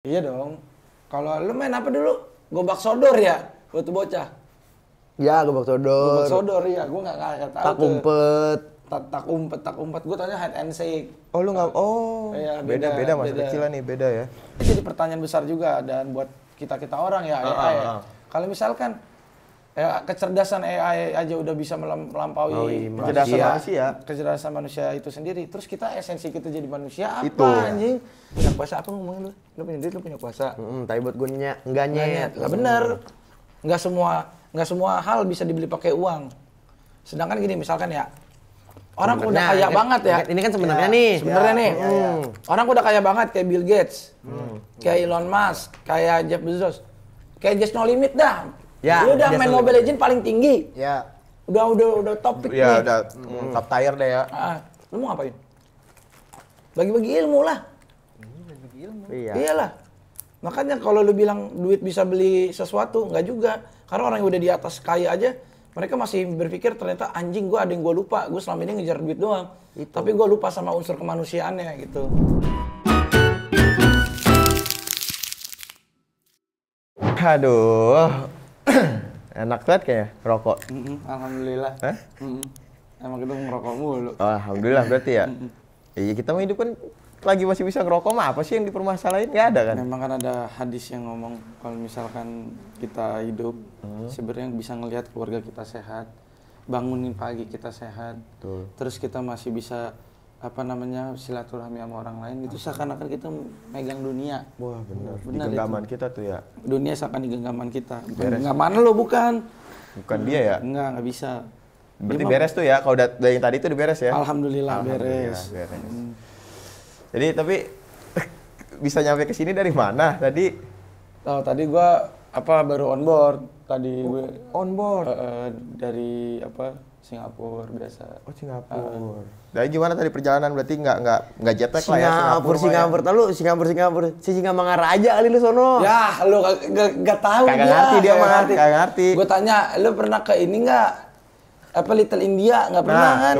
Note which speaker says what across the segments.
Speaker 1: Iya dong. Kalau lu main apa dulu? Gobak sodor ya? Waktu bocah.
Speaker 2: Ya, gobak sodor.
Speaker 1: Gobak sodor ya, gue nggak tahu.
Speaker 2: Tak umpet.
Speaker 1: Tak umpet. Gue tanya hide and seek.
Speaker 2: Oh lu nggak? Oh.
Speaker 1: Iya,
Speaker 2: beda masa kecilan nih, beda ya.
Speaker 1: Ini jadi pertanyaan besar juga dan buat kita orang ya AI. Kalau misalkan kecerdasan AI aja udah bisa melampaui kecerdasan manusia itu sendiri. Terus kita esensi kita jadi manusia apa
Speaker 2: itu,
Speaker 1: anjing? Punya kuasa apa ngomongin lu? Lu punya duit, lu punya kuasa.
Speaker 2: Tapi buat gue nggak nyet.
Speaker 1: Lah bener. Nggak semua hal bisa dibeli pakai uang. Sedangkan gini misalkan ya, orang udah kaya banget ya.
Speaker 2: Ini kan sebenarnya nih.
Speaker 1: Orang udah kaya banget kayak Bill Gates, kayak Elon Musk, kayak Jeff Bezos, kayak Just No Limit dah.
Speaker 2: Ya,
Speaker 1: lu udah main Mobile Legends paling tinggi.
Speaker 2: Ya.
Speaker 1: Udah topik nih.
Speaker 2: Ya udah top tier deh ya.
Speaker 1: Lu mau ngapain? Bagi-bagi ilmu lah.
Speaker 2: Bagi ilmu.
Speaker 1: Iyalah. Makanya kalau lu bilang duit bisa beli sesuatu, nggak juga. Karena orang yang udah di atas kaya aja, mereka masih berpikir ternyata anjing gue ada yang gue lupa. Gue selama ini ngejar duit doang. Tapi gue lupa sama unsur kemanusiaannya gitu.
Speaker 2: Aduh. Enak banget kayaknya rokok.
Speaker 1: Alhamdulillah. Emang kita ngerokok mulu.
Speaker 2: Oh, alhamdulillah berarti ya. Iya, kita mah hidup kan lagi masih bisa ngerokok mah apa sih yang dipermasalahin? Nggak ada kan?
Speaker 1: Memang kan ada hadis yang ngomong kalau misalkan kita hidup sebenarnya bisa ngelihat keluarga kita sehat, bangunin pagi kita sehat, terus kita masih bisa silaturahmi sama orang lain itu seakan-akan kita megang dunia.
Speaker 2: Wah benar. Di genggaman kita tuh ya.
Speaker 1: Dunia seakan di genggaman kita. Genggaman lo bukan
Speaker 2: dia ya?
Speaker 1: Nggak bisa.
Speaker 2: Berarti beres tuh ya, kalau yang tadi itu udah beres ya?
Speaker 1: Alhamdulillah beres.
Speaker 2: Jadi tapi bisa nyampe ke sini dari mana tadi?
Speaker 1: Tadi gua baru on board. Tadi gue
Speaker 2: on board
Speaker 1: dari Singapura biasa.
Speaker 2: Oh Singapura. Dari gimana tadi perjalanan berarti nggak jet lag lah ya
Speaker 1: Singapura. Tahu lu Singapura. Si Singamangara aja kali lu sono. Ya, lu enggak tahu dia.
Speaker 2: Kagak ngerti.
Speaker 1: Gue tanya, lu pernah ke ini enggak? Little India enggak pernah kan?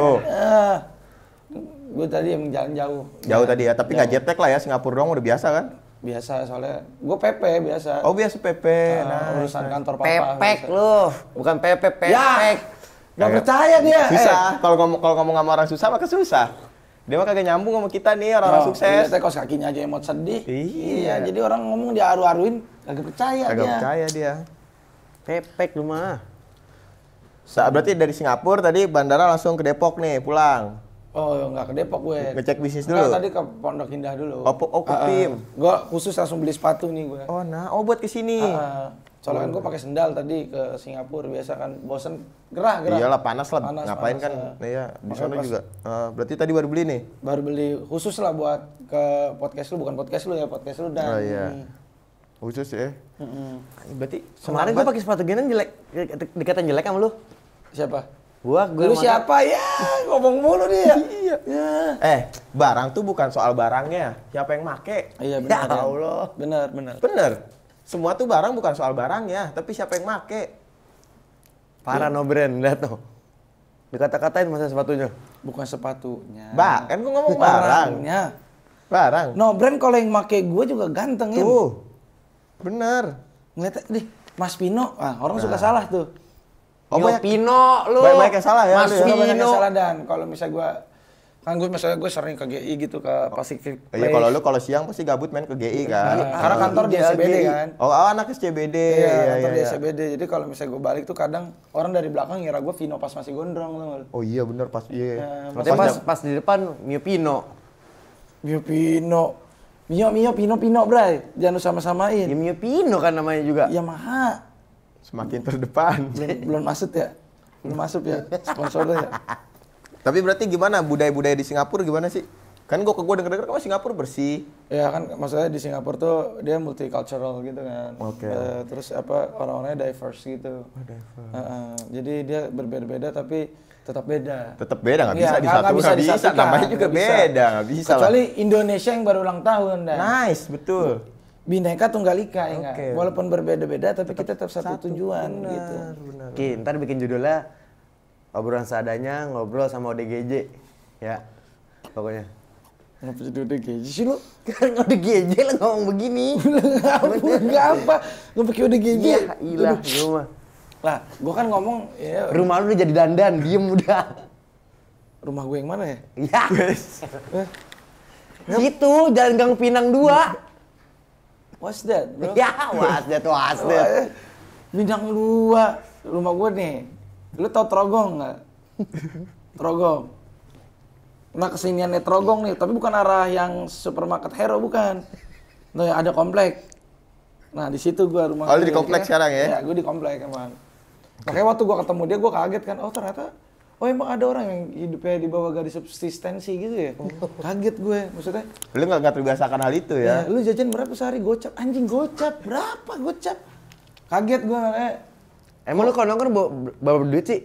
Speaker 1: Gue tadi yang jalan jauh.
Speaker 2: Jauh tadi ya, tapi nggak jet lag lah ya, Singapura doang udah biasa kan?
Speaker 1: Biasa soalnya gue PP biasa.
Speaker 2: Oh biasa PP.
Speaker 1: Urusan kantor papa.
Speaker 2: Pepek lu, bukan PP, pepek.
Speaker 1: Ya. Gak percaya dia.
Speaker 2: Susah. Kalau ngomong sama orang susah maka susah. Dia mah kagak nyambung sama kita nih orang sukses.
Speaker 1: Lihatnya kos kakinya aja emot sedih.
Speaker 2: Iya.
Speaker 1: Jadi orang ngomong dia aru-aruin kagak percaya dia.
Speaker 2: Kagak percaya dia.
Speaker 1: Pepek lu mah.
Speaker 2: Berarti dari Singapura tadi bandara langsung ke Depok nih pulang.
Speaker 1: Oh, enggak ke Depok gue.
Speaker 2: Ngecek bisnis dulu.
Speaker 1: Tadi ke Pondok Indah dulu.
Speaker 2: Oh, ke PIM.
Speaker 1: Gue khusus langsung beli sepatu nih gue.
Speaker 2: Oh, buat kesini.
Speaker 1: Soalnya kan gue pakai sendal tadi ke Singapura, biasa kan bosen gerah.
Speaker 2: Iyalah panas lah. Ngapain kan? Iya, di sana juga. Berarti tadi baru beli nih.
Speaker 1: Baru beli khusus lah buat ke podcast lu, bukan podcast lu ya, podcast lu dan.
Speaker 2: Oh iya. Khusus ya. Berarti
Speaker 1: kemarin gue pakai sepatu gini jelek, dikatain jelek sama lu. Siapa?
Speaker 2: Gua
Speaker 1: lu siapa ya? Ngomong mulu dia.
Speaker 2: Iya. Ya. Barang tuh bukan soal barangnya, siapa yang make.
Speaker 1: Iya benar.
Speaker 2: Ya Allah. Benar. Semua tuh barang bukan soal barangnya, tapi siapa yang make.
Speaker 1: Parah no brand, lihat tuh. Dikata-katain masa sepatunya. Bukan sepatunya.
Speaker 2: Kan gua ngomong barangnya. Barang.
Speaker 1: No brand kalau yang make gue juga ganteng ya.
Speaker 2: Tuh. Bener.
Speaker 1: Ngeliat deh, Mas Pino. Orang suka salah tuh.
Speaker 2: Oh,
Speaker 1: Pino lu.
Speaker 2: Banyak yang salah ya.
Speaker 1: Mas Pino. Banyak yang salah dan kalau misalnya gue sering ke GI gitu ke Pacific Place.
Speaker 2: Iya kalau siang pasti gabut main ke GI kan.
Speaker 1: Karena kantor di SCBD kan.
Speaker 2: Oh anak SCBD.
Speaker 1: Iya, kantor di SCBD. Jadi kalau misalnya gue balik tuh kadang orang dari belakang ngira gue Vino pas masih gondrong tuh.
Speaker 2: Oh iya bener pas iya.
Speaker 1: Pas di depan Mio Pino. Pino, bray. Jangan sama-samain.
Speaker 2: Ya Mio Pino kan namanya juga.
Speaker 1: Yamaha.
Speaker 2: Semakin terdepan.
Speaker 1: Belum masuk ya. Sponsornya ya.
Speaker 2: Tapi berarti gimana budaya-budaya di Singapura gimana sih? Kan gue denger-denger kan Singapura bersih.
Speaker 1: Ya kan maksudnya di Singapura tuh dia multicultural gitu kan.
Speaker 2: Oke.
Speaker 1: Terus orang-orangnya diverse gitu. Jadi dia berbeda-beda tapi tetap beda.
Speaker 2: Tetap beda, nggak bisa disatukan. Nggak bisa. Namanya juga beda, nggak bisa.
Speaker 1: Kecuali Indonesia yang baru ulang tahun dah.
Speaker 2: Nice, betul.
Speaker 1: Bineka Tunggal Ika ya enggak. Walaupun berbeda-beda tapi kita tetap satu tujuan gitu.
Speaker 2: Benar.
Speaker 3: Ntar bikin judulnya obrolan seadanya ngobrol sama ODGJ ya pokoknya.
Speaker 1: Kenapa jadi ODGJ sih lo?
Speaker 2: Kan ODGJ lah ngomong begini.
Speaker 1: Enggak apa. Nggak pakai ODGJ.
Speaker 2: Iya, ilah, gua mah.
Speaker 1: Lah, gua kan ngomong ya
Speaker 2: Rumah lu udah jadi dandan, diem udah.
Speaker 1: rumah gue yang mana ya?
Speaker 2: Iya. Situ, Jalan Gang Pinang 2.
Speaker 1: What's that, bro?
Speaker 2: Ya, was that.
Speaker 1: Bintang 2, rumah gue nih. Lu tau Trogong nggak? Trogong. Nah kesiniannya Trogong nih, tapi bukan arah yang supermarket Hero, bukan. Nah yang ada komplek. Nah di situ gue rumah.
Speaker 2: Oh lu di komplek sekarang ya?
Speaker 1: Iya, gue di komplek emang. Makanya waktu gue ketemu dia, gue kaget kan. Oh ternyata, emang ada orang yang hidupnya di bawah garis subsistensi gitu ya? Kaget gue, maksudnya.
Speaker 2: Lu nggak terbiasakan hal itu ya?
Speaker 1: Lu jajan berapa sehari? Gocap, anjing gocap, berapa gocap? Kaget gue makanya.
Speaker 2: Emang lu kalau nongkrong bawa duit sih?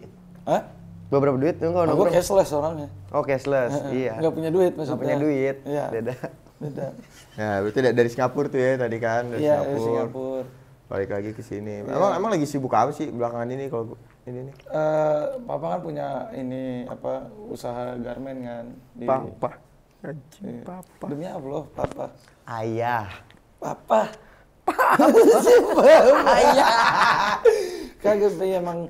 Speaker 1: Hah?
Speaker 2: Bawa berapa duit? Lu kalau
Speaker 1: Gue
Speaker 2: nongkrong?
Speaker 1: cashless orangnya.
Speaker 2: Oh cashless, iya.
Speaker 1: Nggak punya duit maksudnya.
Speaker 2: Nggak punya duit,
Speaker 1: Iya.
Speaker 2: beda. Ya berarti dari Singapura tuh ya tadi kan?
Speaker 1: Iya, dari Singapura.
Speaker 2: Balik lagi ke sini. Emang lagi sibuk apa sih belakangan ini kalau ini nih?
Speaker 1: Papa kan punya ini apa usaha garmen kan di
Speaker 2: Papa.
Speaker 1: Papa. Demi Allah, Papa.
Speaker 2: Ayah.
Speaker 1: Papa. Ayah. Kagak emang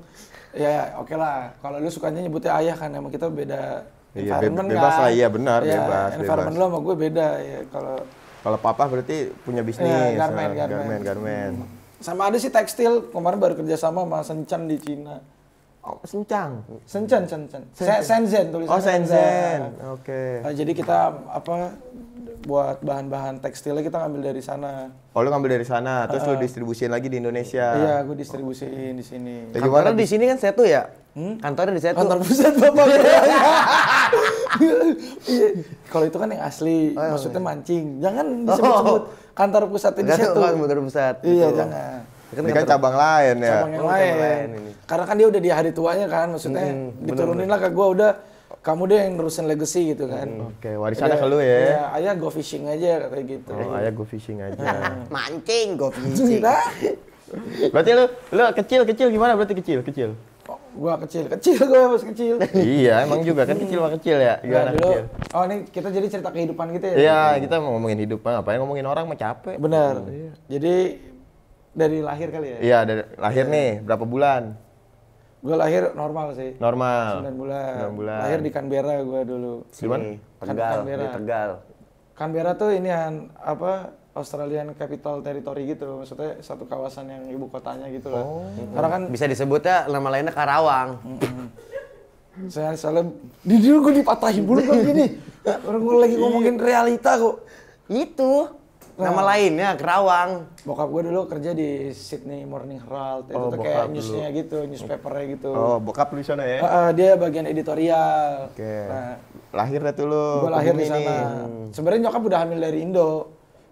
Speaker 1: ya oke lah. Kalau lu sukanya nyebutnya ayah kan emang kita beda environment
Speaker 2: bebas
Speaker 1: kan.
Speaker 2: lah, iya benar,
Speaker 1: ya,
Speaker 2: bebas.
Speaker 1: Environment lu sama gue beda ya
Speaker 2: Kalau papa berarti punya bisnis.
Speaker 1: Ya, garmen. Sama ada sih tekstil, kemarin baru kerja sama Shenzhen di Cina.
Speaker 2: Oh, Shenzhen.
Speaker 1: Shenzhen tulisannya.
Speaker 2: Oh, Shenzhen. Oke.
Speaker 1: Jadi kita buat bahan-bahan tekstilnya kita ngambil dari sana.
Speaker 2: Oh, lu ngambil dari sana, terus lu distribusiin lagi di Indonesia.
Speaker 1: Iya, gue distribusiin di sini.
Speaker 2: Kantornya di sini kan Setu ya? Kantornya di Setu.
Speaker 1: Kantor pusat Bapak. Kalau itu kan yang asli, maksudnya mancing. Jangan disebut-sebut kantor pusatnya di Setu.
Speaker 2: Kantor pusat.
Speaker 1: Iya, jangan.
Speaker 2: Ini kan cabang lain ya.
Speaker 1: Cabang yang lain. Karena kan dia udah di hari tuanya kan, maksudnya diturunin lah ke gue udah. Kamu deh yang nerusin legacy gitu kan.
Speaker 2: Oke, warisannya ke lu ya.
Speaker 1: Iya, ayah go fishing aja katanya gitu.
Speaker 2: Oh, ayah go fishing aja.
Speaker 3: Mancing, go fishing.
Speaker 2: Berarti lu kecil gimana berarti kecil?
Speaker 1: Oh, gua kecil gua masih kecil.
Speaker 2: Iya, emang juga kan kecil ya. Gimana
Speaker 1: dulu,
Speaker 2: kecil?
Speaker 1: Oh, ini kita jadi cerita kehidupan gitu ya.
Speaker 2: Iya, kita mau ngomongin hidup, ngapain ngomongin orang mah capek.
Speaker 1: Benar. Jadi dari lahir kali ya?
Speaker 2: Iya, dari lahir nih, berapa bulan?
Speaker 1: Gue lahir normal sih.
Speaker 2: Normal.
Speaker 1: 9 bulan.
Speaker 2: 9 bulan.
Speaker 1: Lahir di Canberra gue dulu.
Speaker 2: Di mana?
Speaker 3: Tegal,
Speaker 1: Canberra.
Speaker 3: di Tegal.
Speaker 1: Canberra tuh ini Australian Capital Territory gitu. Maksudnya satu kawasan yang ibu kotanya gitu lah. Karena kan
Speaker 3: Bisa disebutnya nama lainnya Karawang.
Speaker 1: saya soalnya dulu gue dipatahin bulu kan gini. Orang gue lagi ngomongin realita kok.
Speaker 3: Itu nama lainnya Karawang.
Speaker 1: Bokap gue dulu kerja di Sydney Morning Herald. Itu tuh
Speaker 2: bokap
Speaker 1: kayak
Speaker 2: dulu.
Speaker 1: newsnya gitu, newspapernya gitu.
Speaker 2: Oh, bokap lu di sana ya?
Speaker 1: Dia bagian editorial.
Speaker 2: Oke.
Speaker 1: Nah,
Speaker 2: Lahir dah tuh lu.
Speaker 1: gue lahir di
Speaker 2: ke bumi
Speaker 1: sana.
Speaker 2: nih.
Speaker 1: Sebenarnya nyokap udah hamil dari Indo.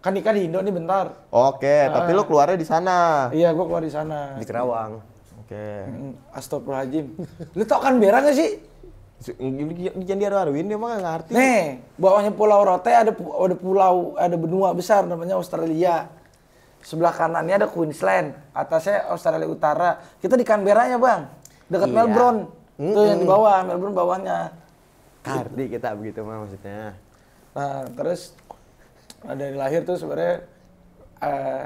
Speaker 1: Kan nikah di Indo nih bentar.
Speaker 2: Oke, tapi lu keluarnya di sana.
Speaker 1: Iya, gue keluar di sana.
Speaker 3: Di Karawang.
Speaker 2: Oke.
Speaker 1: Astagfirullahaladzim. Lu tau Canberra gak sih?
Speaker 2: Di Candi Darwin dia mah nggak ngerti.
Speaker 1: Nih, bawahnya Pulau Rote ada pulau, ada benua besar namanya Australia. Sebelah kanannya ada Queensland, atasnya Australia Utara. Kita di Canberra-nya, Bang. Dekat
Speaker 3: Iya.
Speaker 1: Melbourne. Tuh yang di bawah, Melbourne bawahnya.
Speaker 3: Kardi kita begitu mah maksudnya.
Speaker 1: Nah, terus dari lahir tuh sebenarnya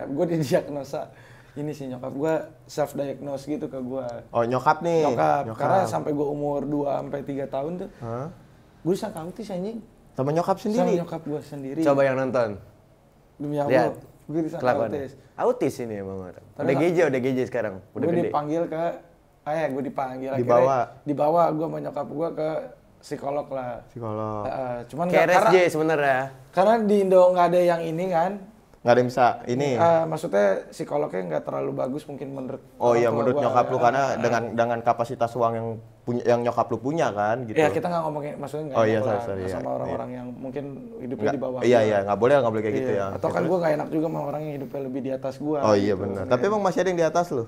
Speaker 1: gue didiagnosa ini sih nyokap gue self diagnose gitu ke gue.
Speaker 2: Oh, nyokap nih.
Speaker 1: Nyokap. Karena sampai gue umur 2 sampai 3 tahun tuh.
Speaker 2: Hah?
Speaker 1: Gue disangka autis anjing.
Speaker 2: Sama nyokap
Speaker 1: Sama
Speaker 2: sendiri.
Speaker 1: nyokap gue sendiri.
Speaker 3: Coba yang nonton.
Speaker 1: Demi
Speaker 3: Lihat.
Speaker 1: Allah. Gue disangka
Speaker 3: Kelakuannya.
Speaker 1: autis.
Speaker 3: Autis ini emang orang.
Speaker 1: Padahal-
Speaker 3: Udah GJ sekarang. Udah
Speaker 1: Gue
Speaker 3: gede.
Speaker 1: dipanggil ke gue dipanggil
Speaker 2: Dibawa.
Speaker 1: gue sama nyokap gue ke psikolog lah.
Speaker 2: Psikolog.
Speaker 1: Cuman
Speaker 3: Kayak
Speaker 1: nggak-
Speaker 3: RSJ sebenarnya.
Speaker 1: karena di Indo nggak ada yang ini kan.
Speaker 2: Nggak ada yang bisa ini.
Speaker 1: Maksudnya psikolognya nggak terlalu bagus mungkin menurut
Speaker 2: Oh iya,
Speaker 1: orang tua
Speaker 2: menurut
Speaker 1: gua.
Speaker 2: nyokap lu karena dengan kapasitas uang yang nyokap lu punya kan gitu.
Speaker 1: Ya kita nggak ngomongin maksudnya nggak
Speaker 2: Oh iya,
Speaker 1: enak lah
Speaker 2: sorry, iya.
Speaker 1: sama orang-orang yang mungkin hidupnya
Speaker 2: Nggak-
Speaker 1: di bawah.
Speaker 2: Iya
Speaker 1: gua.
Speaker 2: iya, nggak boleh kayak gitu
Speaker 1: Iya.
Speaker 2: ya.
Speaker 1: Atau kan gue nggak enak juga sama orang yang hidupnya lebih di atas gue.
Speaker 2: Oh iya benar. Tapi emang masih ada yang di atas lu?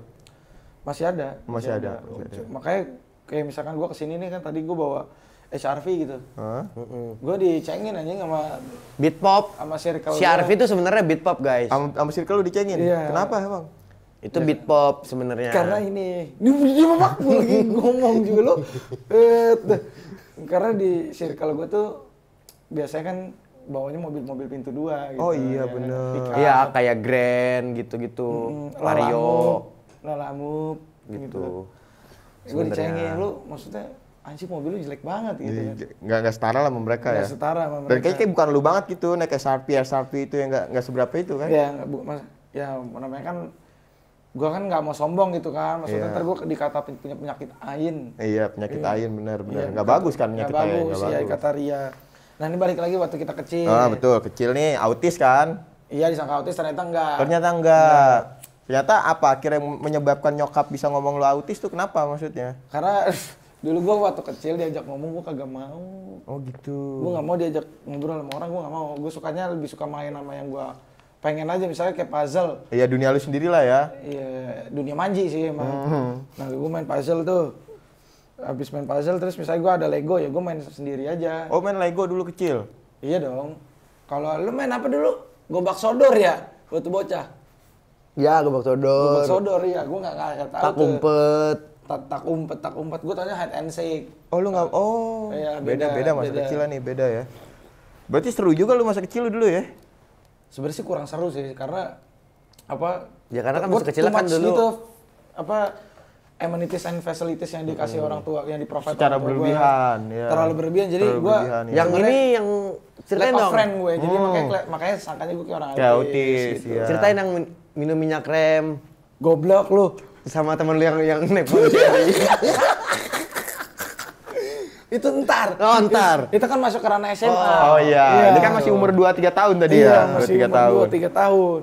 Speaker 1: Masih ada.
Speaker 2: Masih ada.
Speaker 1: Makanya kayak misalkan gue kesini nih kan tadi gue bawa HRV gitu.
Speaker 2: Hah?
Speaker 1: Gue dicengin anjing sama
Speaker 3: Beat pop.
Speaker 1: circle
Speaker 3: Si
Speaker 1: gua.
Speaker 3: Arfi itu sebenarnya beat pop, guys.
Speaker 2: Sama circle lu dicengin?
Speaker 1: Iya.
Speaker 2: Kenapa emang?
Speaker 3: Itu beat pop sebenarnya.
Speaker 1: Karena ini dia mama gue lagi ngomong juga lo. Karena di circle gue tuh biasanya kan bawanya mobil-mobil pintu 2 gitu.
Speaker 2: Oh iya,
Speaker 1: ya.
Speaker 2: bener.
Speaker 1: Pick up,
Speaker 3: Iya, kayak Grand gitu-gitu. Vario
Speaker 1: Lalamove
Speaker 3: gitu.
Speaker 1: Gue dicengin lu, maksudnya anjing mobil lu jelek banget gitu kan.
Speaker 2: Nggak setara lah sama mereka ya.
Speaker 1: Nggak setara sama
Speaker 2: Dan
Speaker 1: mereka.
Speaker 2: kayak bukan lu banget gitu, naik SRP itu yang nggak seberapa itu kan?
Speaker 1: Ya, ya namanya kan gue kan nggak mau sombong gitu kan, maksudnya
Speaker 2: Iya.
Speaker 1: ntar gue dikata punya penyakit ain.
Speaker 2: Iya, penyakit ain bener.
Speaker 1: Iya,
Speaker 2: Nggak bagus kan penyakit
Speaker 1: nggak
Speaker 2: ain,
Speaker 1: bagus,
Speaker 2: nggak
Speaker 1: ya
Speaker 2: bagus.
Speaker 1: kata Ria. Nah ini balik lagi waktu kita kecil.
Speaker 2: Ah betul, kecil nih autis kan?
Speaker 1: Iya disangka autis, ternyata enggak.
Speaker 2: Ternyata enggak. Ternyata apa akhirnya menyebabkan nyokap bisa ngomong lu autis tuh kenapa maksudnya?
Speaker 1: Karena dulu gue waktu kecil diajak ngomong gue kagak mau.
Speaker 2: Oh gitu.
Speaker 1: Gue nggak mau diajak ngobrol sama orang, gue nggak mau. Gue sukanya lebih suka main sama yang gue pengen aja, misalnya kayak puzzle.
Speaker 2: Iya dunia lu sendiri lah ya.
Speaker 1: Iya, dunia manji sih emang. Nah, gue main puzzle tuh. Habis main puzzle terus misalnya gue ada Lego ya gue main sendiri aja.
Speaker 2: Oh main Lego dulu kecil?
Speaker 1: Iya dong. Kalau lu main apa dulu? Gobak sodor ya? Waktu bocah.
Speaker 3: Ya, gobak
Speaker 1: Gobak
Speaker 3: sodor.
Speaker 1: sodor ya, gue nggak tahu
Speaker 3: Tak
Speaker 1: tuh.
Speaker 3: umpet.
Speaker 1: Tak umpet. Gue taunya hide and seek.
Speaker 2: Oh lu nggak? Oh
Speaker 1: Iya,
Speaker 2: beda masa
Speaker 1: beda.
Speaker 2: kecilan nih beda ya. Berarti seru juga lu masa kecil lu dulu ya?
Speaker 1: Sebenarnya sih kurang seru sih karena apa?
Speaker 3: Ya, karena kan
Speaker 1: gua
Speaker 3: masa kecil
Speaker 1: too
Speaker 3: kan
Speaker 1: much
Speaker 3: dulu-
Speaker 1: gitu, apa amenities and facilities yang dikasih orang tua, yang di-provide
Speaker 2: Secara
Speaker 1: orang tua gua.
Speaker 2: berlebihan, ya.
Speaker 1: Terlalu berlebihan, jadi
Speaker 2: Terlalu
Speaker 1: gue
Speaker 2: berlebihan, ya.
Speaker 3: Yang ini yang ceritain
Speaker 1: lack of
Speaker 3: dong.
Speaker 1: friend gue, jadi makanya sangkanya gue kayak orang
Speaker 2: Kayak
Speaker 1: autis.
Speaker 2: autis,
Speaker 1: Gitu.
Speaker 2: iya.
Speaker 3: Ceritain yang minum minyak krem
Speaker 1: Goblok lu.
Speaker 3: sama temen lu yang naik Pontianak.
Speaker 1: Itu ntar.
Speaker 3: Oh, ntar.
Speaker 1: Itu kan masuk ke ranah SMA.
Speaker 2: Oh iya. Ini kan masih umur 2-3 tahun tadi
Speaker 1: Iya,
Speaker 2: ya?
Speaker 1: masih
Speaker 2: 2-3
Speaker 1: umur
Speaker 2: tahun.
Speaker 1: 2-3 tahun.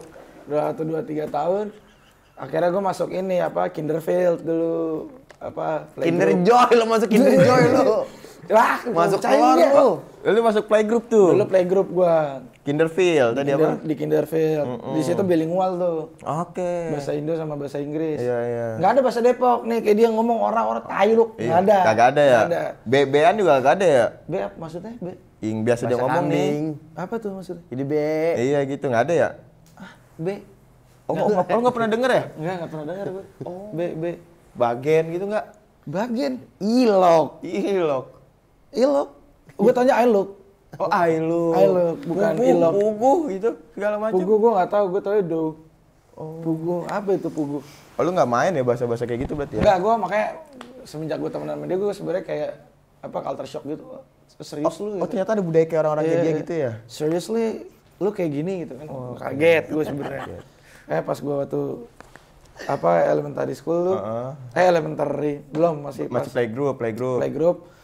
Speaker 1: 2-3 tahun. Akhirnya gue masuk ini apa Kinderfield dulu. Apa
Speaker 3: Kinder
Speaker 1: playgroup.
Speaker 3: Joy lo masuk Kinder Joy lo.
Speaker 1: Wah,
Speaker 3: Masuk
Speaker 1: percaya
Speaker 3: telur
Speaker 1: nggak?
Speaker 3: lu.
Speaker 2: Lu masuk playgroup tuh?
Speaker 1: Dulu playgroup gua.
Speaker 2: Kinderfield tadi apa?
Speaker 1: Di Kinderfield. Di situ bilingual tuh.
Speaker 2: Oke.
Speaker 1: Bahasa Indo sama bahasa Inggris.
Speaker 2: Iya, iya.
Speaker 1: Nggak ada bahasa Depok nih, kayak dia ngomong orang-orang tai lu. Nggak ada.
Speaker 2: Kagak ada ya?
Speaker 1: Nggak ada.
Speaker 2: B-an juga kagak ada ya?
Speaker 1: B apa maksudnya? B.
Speaker 2: Yang biasa dia
Speaker 3: Bahasa
Speaker 2: ngomong
Speaker 3: kambing.
Speaker 2: nih.
Speaker 1: Apa tuh maksudnya?
Speaker 3: Jadi B.
Speaker 2: Iya gitu, nggak ada ya?
Speaker 1: B.
Speaker 2: Oh nggak pernah denger ya?
Speaker 1: Nggak pernah dengar gue. Oh. B.
Speaker 2: Bagen gitu nggak?
Speaker 1: Bagian.
Speaker 3: Ilok.
Speaker 2: Ilok.
Speaker 1: Ilok. Gue tanya I look.
Speaker 2: Oh Ailuk.
Speaker 1: Ailuk, bukan Ilok.
Speaker 2: Pugu gitu, segala macam.
Speaker 1: Pugu gue nggak tahu, gue tahu do. Oh. Pugu. Apa itu Pugu?
Speaker 2: Oh lu nggak main ya bahasa-bahasa kayak gitu berarti ya?
Speaker 1: Enggak, gue makanya semenjak gue temenan sama dia, gue sebenarnya kayak apa culture shock gitu. Serius lu gitu.
Speaker 2: Oh ternyata ada budaya kayak orang-orang kayak dia gitu ya?
Speaker 1: Seriously, lu kayak gini gitu kan? Kaget gue sebenarnya. Pas gue waktu apa elementary school tuh, elementary belum masih
Speaker 2: Masih
Speaker 1: pas
Speaker 2: playgroup.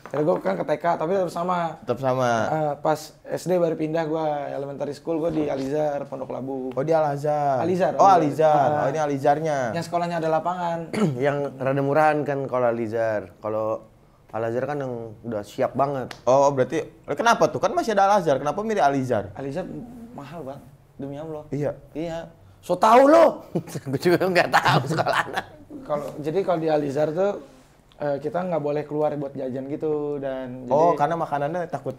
Speaker 1: Akhirnya gue kan ke TK tapi tetap sama.
Speaker 2: Tetap sama.
Speaker 1: Pas SD baru pindah gue elementary school gue di Alizar Pondok Labu.
Speaker 2: Oh dia Al-Azhar.
Speaker 1: Alizar.
Speaker 2: Oh Alizar. Oh ini Alizarnya.
Speaker 1: Yang sekolahnya ada lapangan.
Speaker 3: Yang rada murahan kan kalau Alizar. Kalau Al-Azhar kan yang udah siap banget.
Speaker 2: Oh berarti kenapa tuh? Kan masih ada Al-Azhar. Kenapa milih Alizar?
Speaker 1: Alizar mahal bang, demi Allah.
Speaker 2: Iya.
Speaker 1: Iya. So tahu lo.
Speaker 3: Gue juga nggak tahu sekolah anak.
Speaker 1: Kalau di Alizar tuh kita nggak boleh keluar buat jajan gitu dan
Speaker 2: Oh
Speaker 1: jadi
Speaker 2: karena makanannya takut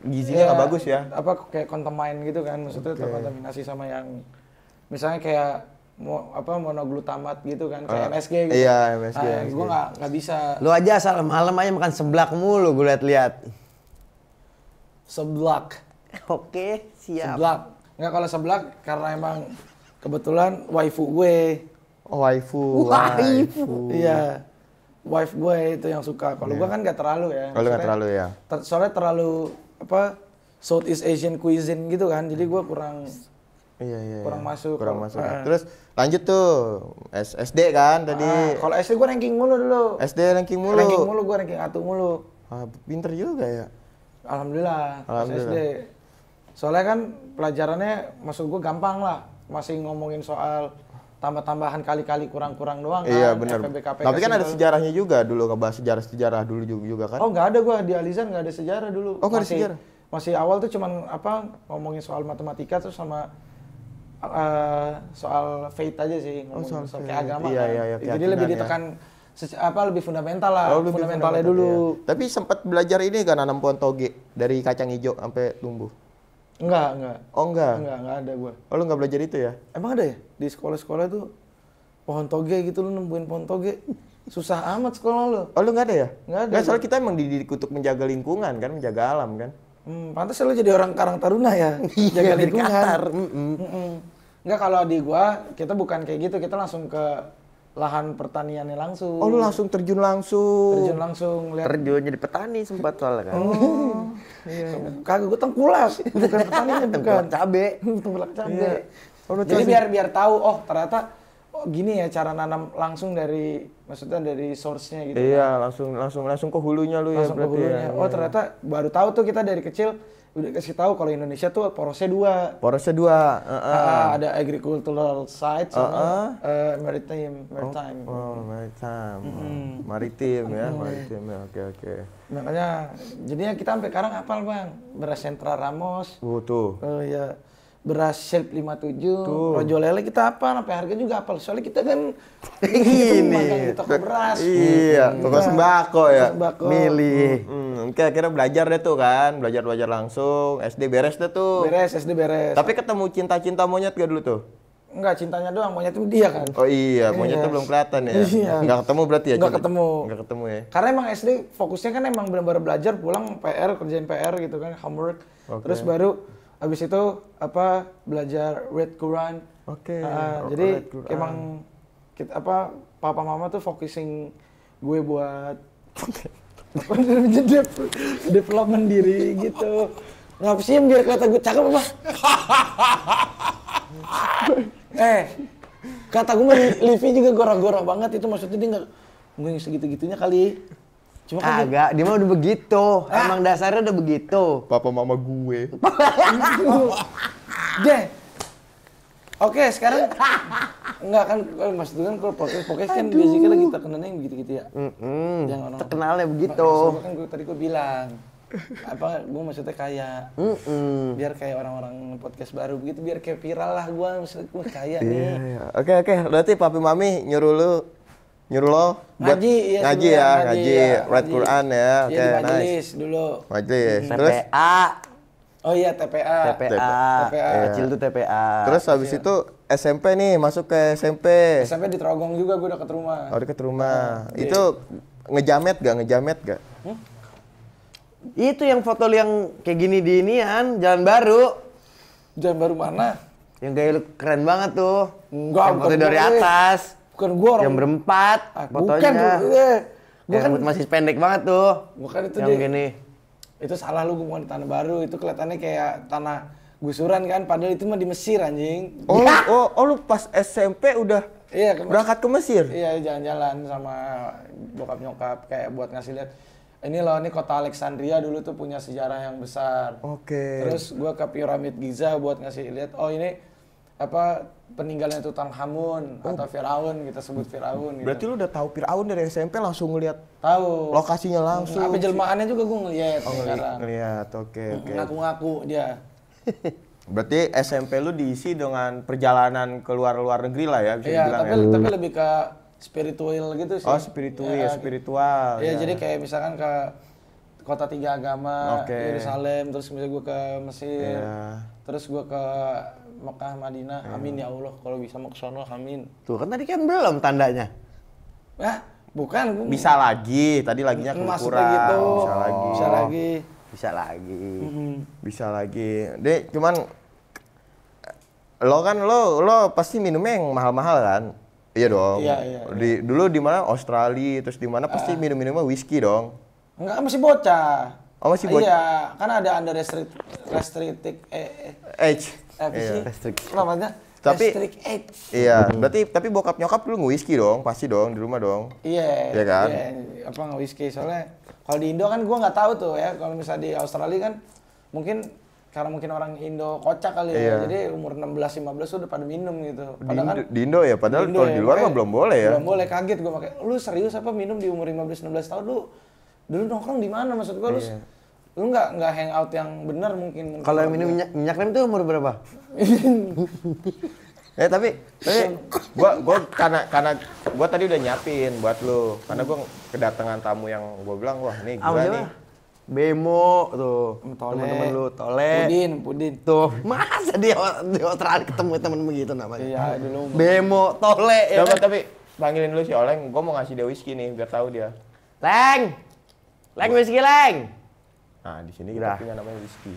Speaker 2: gizinya nggak bagus ya?
Speaker 1: Apa kayak kontamin gitu kan, maksudnya terkontaminasi sama yang misalnya kayak monoglutamat gitu kan, kayak MSG gitu.
Speaker 2: Iya, MSG.
Speaker 1: Gue nggak bisa.
Speaker 3: Lu aja asal malam aja makan seblak mulu gue liat-liat.
Speaker 1: Seblak.
Speaker 3: Oke, siap.
Speaker 1: Seblak. Nggak, kalau seblak karena emang kebetulan waifu gue.
Speaker 2: Oh, waifu.
Speaker 1: Iya. Wife gue itu yang suka. Kalau gue kan nggak terlalu ya.
Speaker 2: Kalau nggak terlalu ya.
Speaker 1: Soalnya terlalu Southeast Asian cuisine gitu kan. Jadi gue kurang
Speaker 2: Iya.
Speaker 1: kurang masuk.
Speaker 2: Kurang masuk. Terus lanjut tuh SD kan tadi.
Speaker 1: Kalau SD gue ranking mulu dulu.
Speaker 2: SD ranking mulu.
Speaker 1: Ranking mulu, gue ranking 1 mulu.
Speaker 2: Pinter juga ya.
Speaker 1: Alhamdulillah. Pas SD. Soalnya kan pelajarannya maksud gue gampang lah. Masih ngomongin soal tambah-tambahan kali-kali kurang-kurang doang kan.
Speaker 2: Iya benar.
Speaker 1: FPB-KPK
Speaker 2: Tapi kan ada
Speaker 1: simple.
Speaker 2: sejarahnya juga dulu, ngebahas sejarah dulu juga kan.
Speaker 1: Oh nggak ada gue di Alizar nggak ada sejarah dulu.
Speaker 2: Oh, nggak ada sejarah?
Speaker 1: Masih awal tuh cuman ngomongin soal matematika terus sama soal faith aja sih, ngomongin soal kayak agama
Speaker 2: Iya,
Speaker 1: kan.
Speaker 2: iya,
Speaker 1: Jadi
Speaker 2: keyakinan
Speaker 1: lebih
Speaker 2: ya.
Speaker 1: ditekan lebih fundamental lah,
Speaker 2: Oh, lebih
Speaker 1: fundamentalnya
Speaker 2: fundamental,
Speaker 1: dulu.
Speaker 2: iya. Tapi sempat belajar ini kan nanam pohon toge dari kacang hijau sampai tumbuh.
Speaker 1: Enggak.
Speaker 2: Oh enggak.
Speaker 1: Enggak ada gue.
Speaker 2: Oh lu nggak belajar itu ya?
Speaker 1: Emang ada ya di sekolah-sekolah tuh pohon toge gitu, lu nemuin pohon toge susah amat sekolah lu.
Speaker 2: Oh lu nggak ada ya?
Speaker 1: Nggak ada.
Speaker 2: Nggak, soalnya kita emang dididik untuk menjaga lingkungan kan, menjaga alam kan.
Speaker 1: Pantas lu jadi orang Karang Taruna ya, jaga
Speaker 3: dari
Speaker 1: lingkungan.
Speaker 3: Qatar.
Speaker 1: Enggak, kalau di gua kita bukan kayak gitu, kita langsung ke lahan pertaniannya langsung.
Speaker 2: Oh, lu langsung terjun langsung.
Speaker 1: Terjun langsung lihat.
Speaker 3: Terjun jadi petani sempat soalnya kan.
Speaker 1: Kagak, gua tengkulak, bukan petaninya, bukan.
Speaker 3: Tengkulak cabe.
Speaker 1: Tengkulak cabe.
Speaker 2: Oh, lu
Speaker 1: Jadi
Speaker 2: terus-
Speaker 1: biar tahu, oh ternyata gini ya cara nanam langsung dari, maksudnya dari source-nya gitu.
Speaker 2: Iya, langsung ke hulunya lu
Speaker 1: Langsung
Speaker 2: ya
Speaker 1: ke
Speaker 2: berarti
Speaker 1: hulunya.
Speaker 2: ya.
Speaker 1: Oh ternyata baru tahu tuh kita dari kecil udah kasih tahu kalau Indonesia tuh porosnya 2.
Speaker 2: Porosnya 2.
Speaker 1: Ada agricultural side sama maritime.
Speaker 2: Oh, maritim ya, maritim ya. Oke.
Speaker 1: Makanya jadinya kita sampai sekarang hafal bang, beras Sentra Ramos.
Speaker 2: Tuh.
Speaker 1: Oh ya, beras Shelp 57, Rojo Lele kita hafal, sampai harga juga hafal. Soalnya kita kan magang di toko beras.
Speaker 2: Iya, toko sembako ya.
Speaker 1: Sembako.
Speaker 2: Milih. Kira-kira belajar deh tuh kan, belajar langsung. SD beres deh tuh.
Speaker 1: Beres, SD beres.
Speaker 2: Tapi ketemu cinta monyet gak dulu tuh?
Speaker 1: Enggak, cintanya doang, monyet itu dia kan.
Speaker 2: Oh iya, monyetnya belum kelihatan ya.
Speaker 1: Iya.
Speaker 2: Nggak ketemu berarti ya?
Speaker 1: Nggak ketemu.
Speaker 2: Nggak ketemu ya.
Speaker 1: Karena emang SD fokusnya kan emang benar-benar belajar, pulang PR, kerjain PR gitu kan, homework. Terus baru habis itu belajar read Quran.
Speaker 2: Oke.
Speaker 1: Jadi
Speaker 2: read Quran.
Speaker 1: emang kita papa mama tuh focusing gue buat development diri gitu. Ngapa sih biar kelihatan gue cakep apa? Kata gue mah Livi juga gora-gora banget itu, maksudnya dia nggak segitu-gitunya kali. Cuma kan
Speaker 3: Agak, dia mah udah begitu. Emang dasarnya udah begitu.
Speaker 2: Papa mama gue.
Speaker 1: deh. Oke, sekarang enggak kan maksudnya kan kalau podcast kan basically lagi terkenalnya yang begitu-gitu ya. Yang orang
Speaker 3: Terkenalnya begitu.
Speaker 1: Maksudnya kan tadi gue bilang gue maksudnya kayak biar kayak orang-orang podcast baru begitu, biar kayak viral lah maksudnya gue kayak nih.
Speaker 2: Iya. Oke. Berarti papi mami nyuruh lo buat ngaji ya. Read Quran ya. Oke,
Speaker 1: Iya, di
Speaker 2: nice.
Speaker 1: majelis dulu.
Speaker 2: Majelis. Terus
Speaker 3: TPA.
Speaker 1: Oh iya, TPA.
Speaker 3: Kecil tuh TPA.
Speaker 2: terus habis itu SMP nih, masuk ke SMP.
Speaker 1: Sampai di Trogong juga gue deket rumah.
Speaker 2: Oh, deket rumah. Itu ngejamet gak?
Speaker 3: Itu yang foto lu yang kayak gini di inian, Jalan Baru.
Speaker 1: Jalan Baru mana?
Speaker 3: Yang gaya lu keren banget tuh.
Speaker 1: Enggak,
Speaker 3: yang foto
Speaker 1: bukan
Speaker 3: dari
Speaker 1: gue.
Speaker 3: atas.
Speaker 1: Bukan gue orang.
Speaker 3: Yang berempat fotonya.
Speaker 1: Bukan gue. Gue
Speaker 3: Yang
Speaker 1: kan
Speaker 3: masih pendek banget tuh.
Speaker 1: bukan itu
Speaker 3: Yang
Speaker 1: deh.
Speaker 3: gini.
Speaker 1: Itu salah lu, bukan di Tanah Baru. Itu kelihatannya kayak tanah gusuran kan, padahal itu mah di Mesir anjing.
Speaker 2: Oh, lu pas SMP udah
Speaker 1: Iya,
Speaker 2: berangkat ke Mesir?
Speaker 1: Iya, jalan-jalan sama bokap nyokap kayak buat ngasih lihat. Ini loh, ini kota Alexandria dulu tuh punya sejarah yang besar.
Speaker 2: Oke.
Speaker 1: Terus gua ke piramid Giza buat ngasih lihat, oh ini peninggalan Tutankhamun atau Firaun, kita sebut Firaun gitu.
Speaker 2: Berarti lu udah tahu Firaun dari SMP langsung ngeliat
Speaker 1: Tahu.
Speaker 2: lokasinya langsung.
Speaker 1: Apa jelmaannya juga gua ngeliat sekarang.
Speaker 2: Ngeliat, oke.
Speaker 1: Ngaku-ngaku dia.
Speaker 2: Berarti SMP lu diisi dengan perjalanan ke luar negeri lah ya, bisa
Speaker 1: Iya,
Speaker 2: dibilang
Speaker 1: tapi lebih ke spiritual gitu sih.
Speaker 2: Oh, spiritual.
Speaker 1: Iya,
Speaker 2: ya.
Speaker 1: jadi kayak misalkan ke kota 3 agama,
Speaker 2: Oke.
Speaker 1: Yerusalem, terus misalnya gue ke Mesir,
Speaker 2: Iya.
Speaker 1: terus gue ke Mekah, Madinah, amin ya Allah, kalau bisa mau ke sono, amin.
Speaker 3: Tuh kan tadi kan belum tandanya.
Speaker 1: Bukan, gue
Speaker 2: Bisa lagi, tadi laginya
Speaker 1: maksudnya
Speaker 2: kurang.
Speaker 1: gitu.
Speaker 2: Bisa lagi. Bisa lagi. Dek, cuman lo pasti minumnya yang mahal-mahal kan? Iya dong.
Speaker 1: Iya.
Speaker 2: Dulu di mana? Australia, terus di mana pasti minum-minumnya whisky dong.
Speaker 1: Enggak, masih bocah.
Speaker 2: Oh, masih bocah.
Speaker 1: Iya, kan ada under restricted
Speaker 2: Age.
Speaker 1: apa sih? Namanya?
Speaker 2: Tapi-
Speaker 1: Restrict age.
Speaker 2: Iya, berarti tapi bokap nyokap lu nge-whisky dong, pasti dong di rumah dong.
Speaker 1: Iya.
Speaker 2: Iya kan?
Speaker 1: Iya, nggak whisky, soalnya kalau di Indo kan gua nggak tahu tuh ya, kalau misalnya di Australia kan mungkin karena mungkin orang Indo kocak kali ya,
Speaker 2: Iya.
Speaker 1: jadi umur 16-15 udah pada minum gitu.
Speaker 2: Di
Speaker 1: Padahal kan
Speaker 2: Indo, di Indo ya, padahal
Speaker 1: Indo
Speaker 2: kalau
Speaker 1: ya,
Speaker 2: di luar mah
Speaker 1: makanya
Speaker 2: belum boleh ya.
Speaker 1: Belum boleh, kaget gue makanya. Lu serius apa minum di umur 15-16 tahun lu? Dulu nongkrong di mana maksud gua? Lu nggak hangout yang benar mungkin.
Speaker 3: Kalau yang minum minyak rem itu umur berapa?
Speaker 2: Tapi gua karena gua tadi udah nyiapin buat lu. Karena gua kedatangan tamu yang gua bilang, wah nih gila nih.
Speaker 3: Bemo tuh.
Speaker 1: Tole.
Speaker 3: Temen-temen lu Tole.
Speaker 1: Pudin.
Speaker 3: Tuh, masa di Australia ketemu temen begitu namanya?
Speaker 1: Iya, dulu.
Speaker 3: Bemo, Tole ya.
Speaker 2: Coba tapi panggilin dulu si Oleng, gua mau ngasih dia whisky nih biar tahu dia.
Speaker 3: Leng, whisky Leng.
Speaker 2: Nah, di sini kita punya namanya whisky.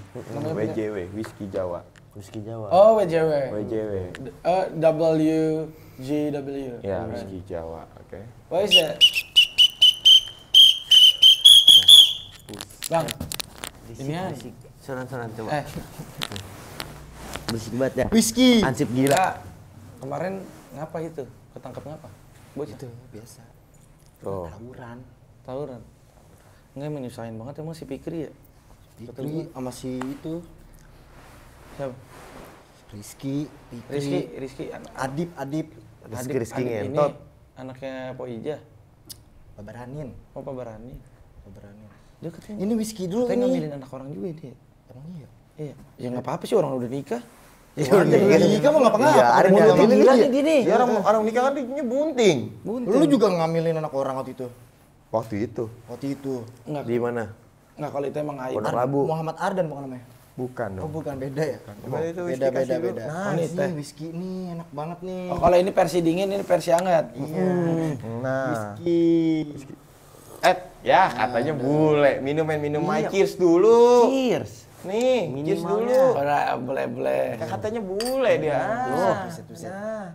Speaker 2: WJW, whisky Jawa.
Speaker 3: Whisky Jawa.
Speaker 1: Oh, WJW.
Speaker 2: WJW.
Speaker 1: WGW.
Speaker 2: Ya, whisky Jawa. Oke.
Speaker 1: What is that? Bang, ini
Speaker 3: Soran-soran coba.
Speaker 1: Berisik
Speaker 3: banget ya.
Speaker 4: Whisky.
Speaker 3: Ansip gila.
Speaker 1: Kak, kemarin ngapa itu? Ketangkep ngapa? Bocah.
Speaker 4: Itu biasa.
Speaker 2: Tuh.
Speaker 1: Tawuran. Enggak menyusahin banget emang si Pikri ya.
Speaker 4: Fikri sama si itu
Speaker 1: Siapa?
Speaker 4: Rizky, Fikri,
Speaker 1: Rizky.
Speaker 4: Adip,
Speaker 3: Rizky
Speaker 1: ini
Speaker 3: ngentot.
Speaker 1: anaknya Po Ija.
Speaker 4: Babaranin.
Speaker 1: Oh, Pak Barani. Dia katanya.
Speaker 4: Ini whisky dulu
Speaker 1: Katanya
Speaker 4: nih.
Speaker 1: ngambilin anak orang juga dia.
Speaker 4: Emang iya?
Speaker 1: Iya. Ya nggak apa-apa sih orang udah nikah.
Speaker 4: Ya udah nikah mau ngapa-ngapa.
Speaker 3: Iya, ada
Speaker 4: Mau
Speaker 3: yang
Speaker 4: ngambilin
Speaker 3: ngambilin
Speaker 4: dia.
Speaker 3: dia nih.
Speaker 2: Ya orang nikah kan dia bunting.
Speaker 4: Lu juga ngambilin anak orang waktu itu.
Speaker 2: Waktu itu.
Speaker 1: Enggak.
Speaker 3: Di mana?
Speaker 1: Enggak, kalau itu emang aib.
Speaker 3: Pondok Labu.
Speaker 4: Muhammad Ardan bukan namanya?
Speaker 2: Bukan
Speaker 4: Oh
Speaker 2: dong.
Speaker 4: bukan, beda ya?
Speaker 2: Coba itu whisky
Speaker 4: Beda.
Speaker 2: kasih lu.
Speaker 4: Nah,
Speaker 1: ini
Speaker 4: ini
Speaker 1: teh.
Speaker 4: whisky nih enak banget nih.
Speaker 1: Oh, kalau ini versi dingin, ini versi hangat.
Speaker 2: Nah.
Speaker 4: Whisky.
Speaker 2: Ya katanya bule. Minum my cheers dulu.
Speaker 3: Cheers.
Speaker 2: Nih, cheers
Speaker 3: Minimalnya.
Speaker 2: dulu.
Speaker 1: Boleh.
Speaker 2: Kan katanya bule dia.
Speaker 4: Buset.
Speaker 2: Nah.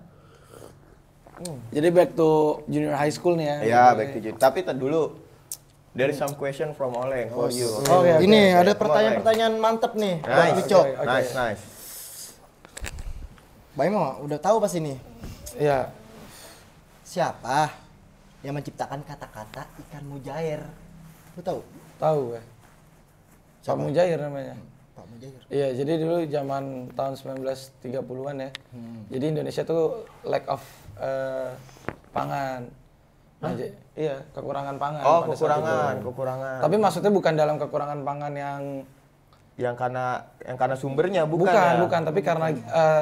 Speaker 1: Jadi back to junior high school nih ya.
Speaker 2: Ya, back to you. Tapi dulu. There is some question from Oleng for you.
Speaker 1: Oke.
Speaker 4: Ini ada
Speaker 2: Come on,
Speaker 4: pertanyaan mantep nih. buat
Speaker 2: Nice.
Speaker 4: Ucok.
Speaker 2: Nice.
Speaker 4: Baim udah tahu pasti nih.
Speaker 1: Iya.
Speaker 4: Siapa yang menciptakan kata-kata ikan mujair? Lu tahu?
Speaker 1: Tahu gue. Pak Mujair namanya.
Speaker 4: Pak Mujair.
Speaker 1: Iya, jadi dulu zaman tahun 1930-an ya. Jadi Indonesia tuh lack of pangan. Iya, kekurangan pangan.
Speaker 2: Oh,
Speaker 1: pada saat itu.
Speaker 2: kekurangan.
Speaker 1: Tapi maksudnya bukan dalam kekurangan pangan
Speaker 2: yang karena sumbernya bukan.
Speaker 1: bukan, tapi karena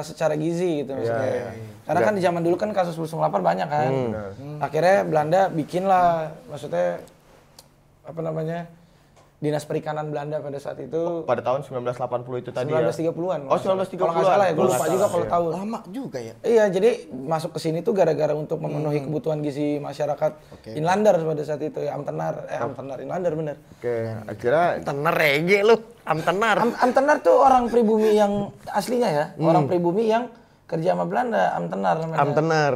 Speaker 1: secara gizi gitu maksudnya. Karena kan di zaman dulu kan kasus flu lapar banyak kan. Akhirnya Belanda bikinlah, maksudnya apa namanya? Dinas Perikanan Belanda pada saat itu
Speaker 2: Pada tahun 1980 itu tadi
Speaker 1: 1930-an.
Speaker 2: Oh, 1930-an.
Speaker 1: Kalau nggak salah ya, gue lupa juga kalau tahun.
Speaker 4: Lama juga ya.
Speaker 1: Iya, jadi masuk ke sini tuh gara-gara untuk memenuhi kebutuhan gizi masyarakat Inlander pada saat itu ya, Amtenar, Inlander bener.
Speaker 2: Oke, akhirnya
Speaker 3: Tenar rege lu. Amtenar.
Speaker 1: Amtenar tuh orang pribumi yang aslinya ya, orang pribumi yang kerja sama Belanda, Amtenar namanya.
Speaker 3: Amtenar.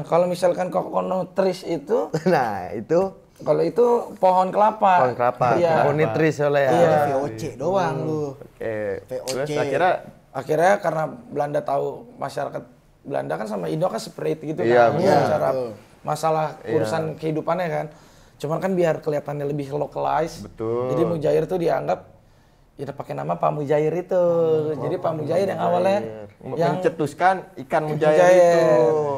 Speaker 1: Kalau misalkan coconutris itu,
Speaker 3: Nah, itu
Speaker 1: kalau itu pohon kelapa.
Speaker 3: pohon kelapa.
Speaker 1: Iya.
Speaker 3: Konitris oleh ya.
Speaker 1: Iya.
Speaker 4: VOC doang lu.
Speaker 2: oke.
Speaker 4: VOC.
Speaker 2: Terus
Speaker 1: Akhirnya karena Belanda tahu masyarakat Belanda kan sama Indo kan separate gitu
Speaker 2: Iya,
Speaker 1: kan,
Speaker 2: benar.
Speaker 1: secara masalah urusan kehidupannya kan. Cuman kan biar kelihatannya lebih localized.
Speaker 2: Betul.
Speaker 1: Jadi Mujair tuh dianggap ya udah pakai nama Pak Mujair itu. Jadi Pak Mujair yang awalnya yang
Speaker 2: mencetuskan ikan mujair itu.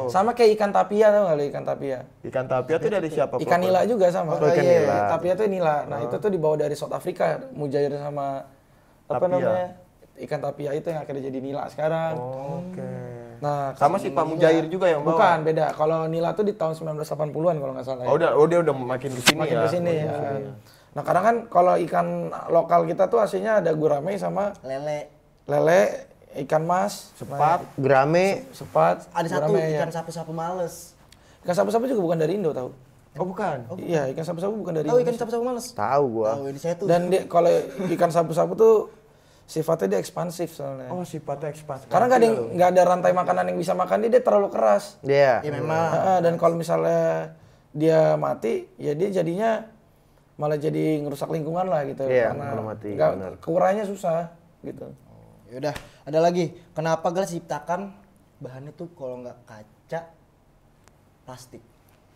Speaker 1: Sama kayak ikan tapia, tau nggak lo ikan tapia?
Speaker 2: Ikan tapia itu dari siapa?
Speaker 1: Ikan nila juga sama.
Speaker 3: ikan nila.
Speaker 1: Tapia tuh nila. Nah, itu tuh dibawa dari South Africa, Mujair sama apa
Speaker 2: Tapia.
Speaker 1: namanya? Ikan tapia itu yang akhirnya jadi nila sekarang.
Speaker 2: Oke.
Speaker 1: Nah,
Speaker 2: Sama si Pak Mujair juga yang bawa.
Speaker 1: bukan, beda. Kalau nila tuh di tahun 1980-an kalau nggak salah. Ya.
Speaker 2: Dia udah makin ke sini
Speaker 1: Makin
Speaker 2: ya.
Speaker 1: ke sini ya. Nah, kadang kan kalau ikan lokal kita tuh aslinya ada gurame sama lele, ikan mas,
Speaker 2: Sepat.
Speaker 3: Gurame.
Speaker 1: sepat,
Speaker 4: Ada satu
Speaker 1: gurame, ya.
Speaker 4: ikan sapu-sapu males.
Speaker 1: Ikan sapu-sapu juga bukan dari Indo tahu.
Speaker 2: Oh, bukan.
Speaker 1: Iya, ikan sapu-sapu bukan dari
Speaker 4: Tahu ikan
Speaker 1: Indonesia.
Speaker 4: sapu-sapu males?
Speaker 3: Tahu gua.
Speaker 4: Tahu ini saya tuh.
Speaker 1: Dan kalau ikan sapu-sapu tuh sifatnya dia ekspansif soalnya.
Speaker 2: Oh, sifatnya ekspansi.
Speaker 1: Karena nggak ada rantai makanan yang bisa makan dia terlalu keras.
Speaker 3: Iya.
Speaker 4: Ya memang.
Speaker 1: Dan kalau misalnya dia mati, ya dia jadinya malah jadi ngerusak lingkungan lah gitu.
Speaker 3: Iya,
Speaker 1: Karena
Speaker 3: kalau mati,
Speaker 1: nggak-
Speaker 3: benar.
Speaker 1: keurannya susah gitu.
Speaker 4: Yaudah, ada lagi. Kenapa gelas diciptakan bahannya tuh kalau nggak kaca plastik?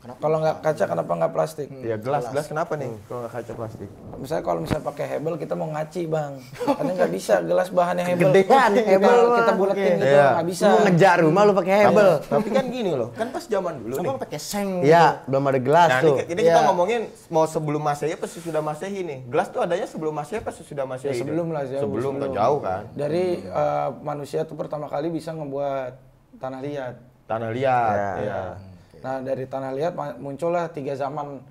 Speaker 4: Kenapa?
Speaker 1: Kalau nggak kaca kenapa nggak plastik?
Speaker 2: Ya gelas kenapa nih kalau nggak kaca plastik?
Speaker 1: Misalnya kalau pakai hebel kita mau ngaci bang, karena nggak bisa gelas bahannya hebel.
Speaker 3: Gedean hebel
Speaker 1: kita
Speaker 3: mah.
Speaker 1: buletin gitu
Speaker 2: Iya.
Speaker 1: nggak bisa.
Speaker 3: Lu ngejar rumah lu pakai hebel.
Speaker 2: Tapi kan gini loh, kan pas zaman dulu nih.
Speaker 4: Kenapa pakai seng?
Speaker 3: Iya, belum ada gelas
Speaker 2: Nah,
Speaker 3: tuh.
Speaker 2: ini kita
Speaker 4: Iya.
Speaker 2: ngomongin mau sebelum Masehi apa sesudah Masehi nih. Gelas tuh adanya sebelum Masehi apa sesudah Masehi?
Speaker 1: Ya, sebelum lah, jauh
Speaker 2: Sebelum tuh jauh kan.
Speaker 1: Dari manusia tuh pertama kali bisa ngebuat tanah liat.
Speaker 2: Tanah liat.
Speaker 3: Ya.
Speaker 2: Iya.
Speaker 1: Nah dari tanah liat muncullah 3 zaman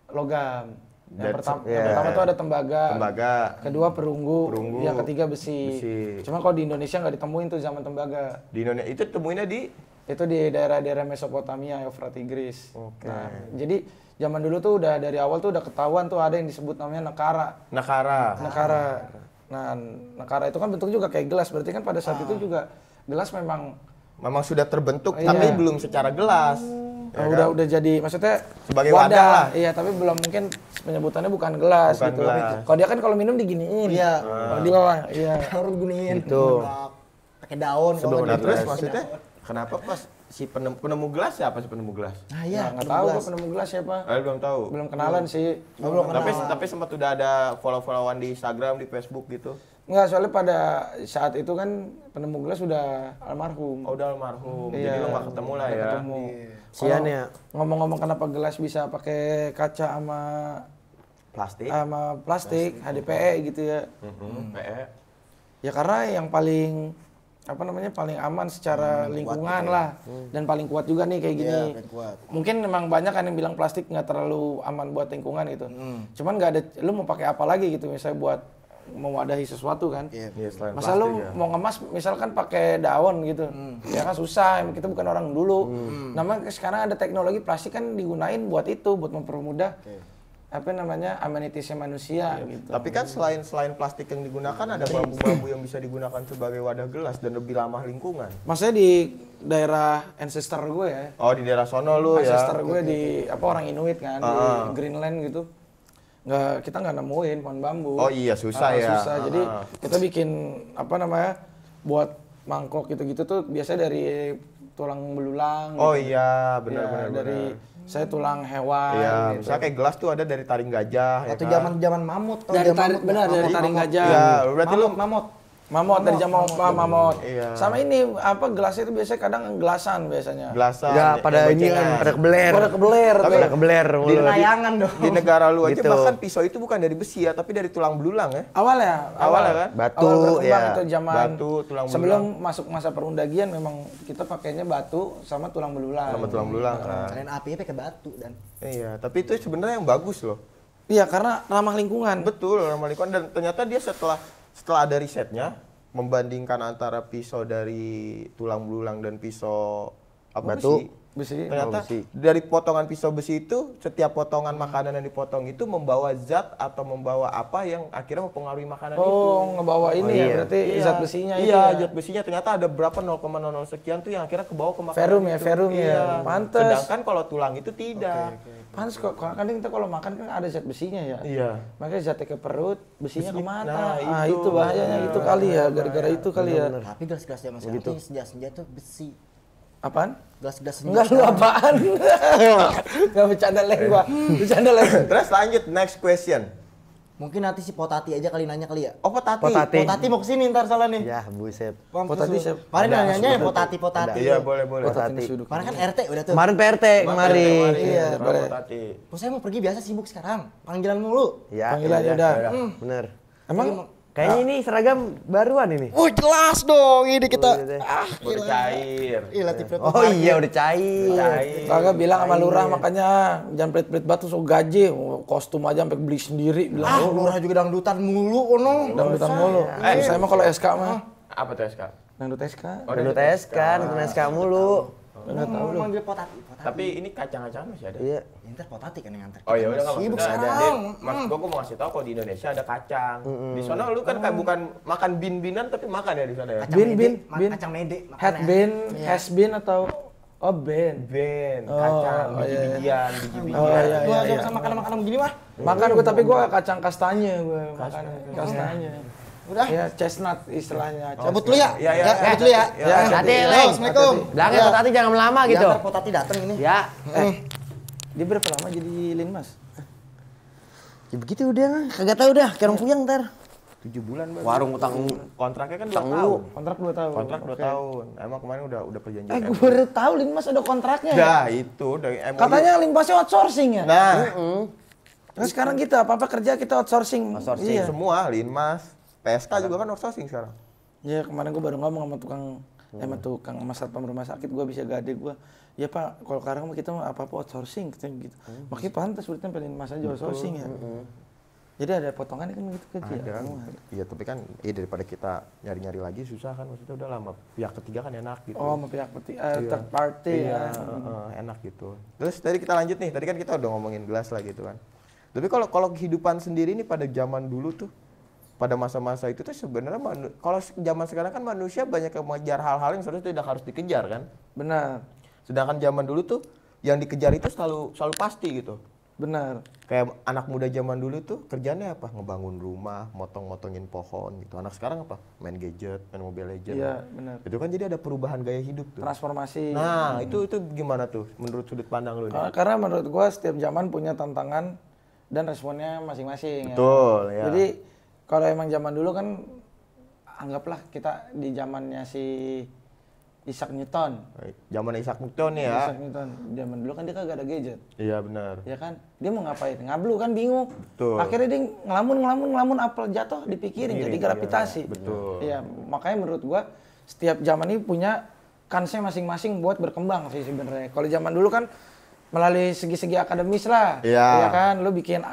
Speaker 1: logam. Yang
Speaker 3: Iya.
Speaker 1: pertama tuh ada tembaga.
Speaker 2: Tembaga.
Speaker 1: Kedua perunggu.
Speaker 2: Perunggu.
Speaker 1: Yang ketiga besi.
Speaker 2: Besi.
Speaker 1: Cuma kalau di Indonesia nggak ditemuin tuh zaman tembaga.
Speaker 2: Di Indonesia itu temuinnya di
Speaker 1: Itu di daerah-daerah Mesopotamia, Eufrat Tigris.
Speaker 2: Oke.
Speaker 1: Nah, jadi zaman dulu tuh udah dari awal tuh udah ketahuan tuh ada yang disebut namanya nekara. Nekara. Nah, nekara itu kan bentuknya juga kayak gelas. Berarti kan pada saat itu juga gelas memang
Speaker 2: sudah terbentuk
Speaker 1: Iya.
Speaker 2: tapi belum secara gelas.
Speaker 1: udah jadi maksudnya
Speaker 2: Sebagai wadah lah.
Speaker 1: Iya, tapi belum mungkin penyebutannya bukan gelas
Speaker 2: Bukan
Speaker 1: gitu.
Speaker 2: gelas.
Speaker 1: Kalau dia kan kalau minum diginiin.
Speaker 4: Iya.
Speaker 1: Kalau di bawah, iya.
Speaker 4: Harus giniin.
Speaker 3: Itu.
Speaker 4: Pakai daun.
Speaker 3: Sebelum
Speaker 4: kalau nggak
Speaker 2: Terus
Speaker 4: pakai
Speaker 2: maksudnya
Speaker 4: daun.
Speaker 2: kenapa pas si penemu gelas siapa sih penemu gelas?
Speaker 4: Nah, iya.
Speaker 1: Nggak tahu gua penemu gelas siapa.
Speaker 2: Belum tahu.
Speaker 1: Belum kenalan sih.
Speaker 4: Belum
Speaker 2: Tapi
Speaker 4: kenal.
Speaker 2: tapi sempat udah ada follow-followan di Instagram, di Facebook gitu.
Speaker 1: Enggak, soalnya pada saat itu kan penemu gelas sudah almarhum.
Speaker 2: Oh, udah almarhum.
Speaker 1: Iya.
Speaker 2: Jadi lo nggak ketemu lah ya.
Speaker 1: Ketemu.
Speaker 3: Sian
Speaker 1: Kalau
Speaker 3: ya.
Speaker 1: Ngomong-ngomong kenapa gelas bisa pakai kaca
Speaker 2: Plastik.
Speaker 1: sama plastik, HDPE gitu ya.
Speaker 2: PE.
Speaker 1: Ya karena yang paling paling aman secara lingkungan lah dan paling kuat juga nih kayak gini.
Speaker 4: Iya, paling kuat.
Speaker 1: Mungkin memang banyak kan yang bilang plastik nggak terlalu aman buat lingkungan gitu. Cuman nggak ada, lu mau pakai apa lagi gitu misalnya buat mewadahi sesuatu kan.
Speaker 4: Iya.
Speaker 2: Iya, selain
Speaker 1: Masa lu mau ngemas misalkan pakai daun gitu. Ya kan susah, kita bukan orang dulu. Namanya sekarang ada teknologi plastik kan digunain buat itu, buat mempermudah amenitiesnya manusia gitu.
Speaker 2: Tapi kan selain plastik yang digunakan ada bambu-bambu yang bisa digunakan sebagai wadah gelas dan lebih ramah lingkungan.
Speaker 1: Maksudnya di daerah ancestor gue ya.
Speaker 2: Oh, di daerah sono lu ya.
Speaker 1: Ancestor gue di orang Inuit kan di Greenland gitu. Kita nggak nemuin pohon bambu.
Speaker 2: Oh iya, susah ya.
Speaker 1: Susah. Jadi kita bikin buat mangkok gitu-gitu tuh biasanya dari tulang belulang.
Speaker 2: Oh
Speaker 1: gitu.
Speaker 2: iya,
Speaker 1: Ya,
Speaker 2: benar-benar.
Speaker 1: dari saya tulang hewan.
Speaker 2: Iya,
Speaker 1: gitu.
Speaker 2: misalnya kayak gelas tuh ada dari taring gajah ya
Speaker 4: Atau
Speaker 2: kan?
Speaker 4: zaman mamut. tau
Speaker 1: Dari
Speaker 4: zaman
Speaker 1: taring,
Speaker 4: mamut
Speaker 1: benar
Speaker 4: nggak?
Speaker 1: dari
Speaker 4: Mamut,
Speaker 1: taring
Speaker 4: mamut.
Speaker 1: gajah.
Speaker 2: Iya, berarti lu
Speaker 1: Mamut dari zaman mamut.
Speaker 2: Iya.
Speaker 1: Sama ini gelasnya itu biasanya kadang gelasan biasanya.
Speaker 2: gelasan.
Speaker 3: Enggak, pada
Speaker 2: yang
Speaker 3: ini kan
Speaker 2: bocengan.
Speaker 3: pada kebeler.
Speaker 1: Pada kebeler.
Speaker 3: Pada kebeler
Speaker 2: Di
Speaker 3: mulu.
Speaker 4: Layangan dong.
Speaker 2: Di negara lu aja
Speaker 3: Gitu.
Speaker 2: bahkan pisau itu bukan dari besi ya, tapi dari tulang belulang ya.
Speaker 1: Awalnya
Speaker 2: kan?
Speaker 3: Batu,
Speaker 1: awal berkembang
Speaker 3: ya.
Speaker 1: itu zaman
Speaker 2: Batu, tulang
Speaker 1: sebelum masuk masa perundagian memang kita pakainya batu sama tulang belulang.
Speaker 2: Sama tulang belulang kan.
Speaker 4: Kalian apinya pakai batu dan
Speaker 2: Iya, tapi itu sebenarnya yang bagus loh.
Speaker 1: Iya, karena ramah lingkungan.
Speaker 2: Betul, ramah lingkungan, dan ternyata dia setelah ada risetnya membandingkan antara pisau dari tulang belulang dan pisau
Speaker 3: Batu.
Speaker 1: Besi.
Speaker 2: Ternyata
Speaker 3: besi.
Speaker 2: dari potongan pisau besi itu, setiap potongan makanan yang dipotong itu membawa zat atau membawa apa yang akhirnya mempengaruhi makanan itu.
Speaker 1: Oh, ngebawa ini ya,
Speaker 3: iya.
Speaker 1: berarti zat besinya itu
Speaker 2: Iya,
Speaker 1: ya.
Speaker 2: zat besinya ternyata ada berapa 0,00 sekian tuh yang akhirnya kebawa ke makanan
Speaker 1: Verum ya,
Speaker 2: itu.
Speaker 1: verum ya.
Speaker 2: Iya.
Speaker 1: Pantes.
Speaker 2: Sedangkan kalau tulang itu tidak.
Speaker 1: Pantes kok kadang kita kalau makan kan ada zat besinya ya.
Speaker 2: Iya.
Speaker 1: Makanya zatnya ke perut, besinya ke mata.
Speaker 2: Nah,
Speaker 1: itu bahayanya itu kali ya, gara-gara itu kali ya.
Speaker 4: tapi gelas-gelas zaman sekarang tuh senja-senja tuh besi.
Speaker 1: Apaan?
Speaker 4: Gelas-gelas senja.
Speaker 1: Enggak lu apaan? Enggak bercanda lagi gua. Bercanda lagi.
Speaker 2: Terus lanjut, next question.
Speaker 4: Mungkin nanti si Potati aja kali nanya kali ya.
Speaker 2: Oh, potati.
Speaker 3: Potati.
Speaker 4: Potati mau kesini ntar salah nih.
Speaker 3: Ya, buset.
Speaker 4: Mampus
Speaker 1: Potati
Speaker 4: lu.
Speaker 1: siapa?
Speaker 4: Kemarin
Speaker 3: Ada,
Speaker 4: nanyanya ya
Speaker 3: Potati.
Speaker 4: Potati.
Speaker 2: Iya, boleh.
Speaker 3: Potati.
Speaker 4: Kemarin kan RT udah tuh.
Speaker 3: Kemarin PRT kemarin.
Speaker 1: Iya, boleh.
Speaker 2: Potati.
Speaker 4: Oh, saya mau pergi biasa sibuk sekarang. Panggilan mulu.
Speaker 3: Ya,
Speaker 1: Panggilan
Speaker 3: iya,
Speaker 1: udah.
Speaker 3: iya. Bener.
Speaker 1: Emang
Speaker 3: Kayaknya ini seragam baruan ini.
Speaker 4: Oh, jelas dong ini kita.
Speaker 2: Udah cair.
Speaker 4: Iya, Latif Repot
Speaker 3: Oh
Speaker 4: Market.
Speaker 3: iya udah cair.
Speaker 1: kagak bilang sama lurah makanya jangan pelit-pelit batu so gaji, kostum aja sampai beli sendiri bilang.
Speaker 4: Ah, lurah juga dangdutan mulu ono.
Speaker 1: Dangdutan mulu. Saya mah kalau SK mah
Speaker 2: Apa tuh SK?
Speaker 1: dangdut SK.
Speaker 3: Udah tes kan, tes kamu lu.
Speaker 4: Enggak tahu lu. Manggil Potati.
Speaker 2: Tapi ini kacang-kacangan masih ada.
Speaker 3: Iya.
Speaker 4: Ya, ntar Potati kan yang nganter.
Speaker 2: Oh iya udah nggak
Speaker 4: Sibuk
Speaker 2: maksudnya ada.
Speaker 4: sekarang.
Speaker 2: Maksud gua mau ngasih tahu kalau di Indonesia ada kacang. Di sana lu kan kayak bukan makan bin-binan tapi makan ya di sana ya.
Speaker 1: Bin, bin.
Speaker 4: Kacang mede.
Speaker 1: Head
Speaker 4: makannya.
Speaker 1: bin,
Speaker 4: Iya.
Speaker 1: has bin atau bin.
Speaker 2: Ben,
Speaker 1: Oh,
Speaker 2: kacang,
Speaker 1: oh, iya.
Speaker 2: biji-bijian, biji-bijian.
Speaker 1: Oh, iya,
Speaker 4: Gua
Speaker 1: iya.
Speaker 4: sama makanan-makanan begini mah.
Speaker 1: Makan gue tapi gue kacang kastanye gue makan kastanye.
Speaker 4: Udah.
Speaker 1: Ya chestnut istilahnya.
Speaker 4: Cabut dulu ya.
Speaker 2: Iya, iya.
Speaker 4: Cabut dulu ya.
Speaker 2: Ya,
Speaker 3: hati-hati,
Speaker 4: Yo,
Speaker 3: Leng.
Speaker 4: Assalamualaikum.
Speaker 3: Bilangnya Potati jangan lama
Speaker 4: Ya,
Speaker 3: gitu.
Speaker 4: ntar Potati dateng ini.
Speaker 3: Ya.
Speaker 1: Dia berapa lama jadi linmas?
Speaker 3: Ya begitu udah, kagak tahu dah, kayak orang puyeng ntar.
Speaker 2: 7 bulan Bang.
Speaker 3: Warung utang
Speaker 2: Kontraknya kan 2
Speaker 3: Utang
Speaker 2: tahun.
Speaker 3: mulu.
Speaker 1: Kontrak 2 tahun.
Speaker 2: Kontrak 2
Speaker 1: Oke.
Speaker 2: tahun. Emang kemarin udah perjanjian.
Speaker 1: Gue baru tahu linmas ada kontraknya. Ya?
Speaker 2: Dah itu dari MOU.
Speaker 1: Katanya linmasnya outsourcing ya.
Speaker 2: Nah,
Speaker 1: Nah, sekarang kita apa-apa kerja kita outsourcing.
Speaker 2: outsourcing
Speaker 1: Iya.
Speaker 2: semua, Linmas, PSK juga kan outsourcing sekarang.
Speaker 1: Ya kemarin gue baru ngomong sama tukang sama satpam rumah sakit gue bisa gade gue. Ya Pak, kalau sekarang kita mah apa-apa outsourcing gitu. Makanya pantas berarti pengen mas aja outsourcing ya. Jadi ada potongan kan gitu kecil.
Speaker 2: Ada. Iya, tapi kan daripada kita nyari-nyari lagi susah kan, maksudnya udah lama pihak ketiga kan enak gitu.
Speaker 1: Oh, sama pihak third party
Speaker 2: iya, enak gitu. Terus tadi kita lanjut nih, tadi kan kita udah ngomongin gelas lah gitu kan. Tapi kalau kehidupan sendiri nih pada zaman dulu tuh, pada masa-masa itu tuh sebenarnya kalau zaman sekarang kan manusia banyak yang mengejar hal-hal yang sebenarnya tidak harus dikejar kan.
Speaker 1: Benar.
Speaker 2: Sedangkan zaman dulu tuh yang dikejar itu selalu pasti gitu.
Speaker 1: Benar.
Speaker 2: Kayak anak muda zaman dulu tuh kerjanya apa? Ngebangun rumah, motong-motongin pohon gitu. Anak sekarang apa? Main gadget, main Mobile Legends.
Speaker 1: Iya, benar.
Speaker 2: Itu kan jadi ada perubahan gaya hidup tuh.
Speaker 1: Transformasi.
Speaker 2: Nah, itu gimana tuh menurut sudut pandang lu nih?
Speaker 1: Karena menurut gua setiap zaman punya tantangan dan responnya masing-masing.
Speaker 2: Betul, ya.
Speaker 1: Jadi kalau emang zaman dulu kan anggaplah kita di zamannya si Isaac Newton.
Speaker 2: Zaman Isaac Newton ya.
Speaker 1: Isaac Newton. Zaman dulu kan dia kagak ada gadget.
Speaker 2: Iya benar.
Speaker 1: Ya kan? Dia mau ngapain? Ngablu kan bingung.
Speaker 2: Betul.
Speaker 1: Akhirnya dia ngelamun apel jatuh dipikirin jadi gravitasi.
Speaker 2: Betul.
Speaker 1: Iya, makanya menurut gua setiap zaman ini punya kansnya masing-masing buat berkembang sih sebenarnya. Kalau zaman dulu kan melalui segi-segi akademis lah.
Speaker 2: Iya.
Speaker 1: Ya kan? Lu bikin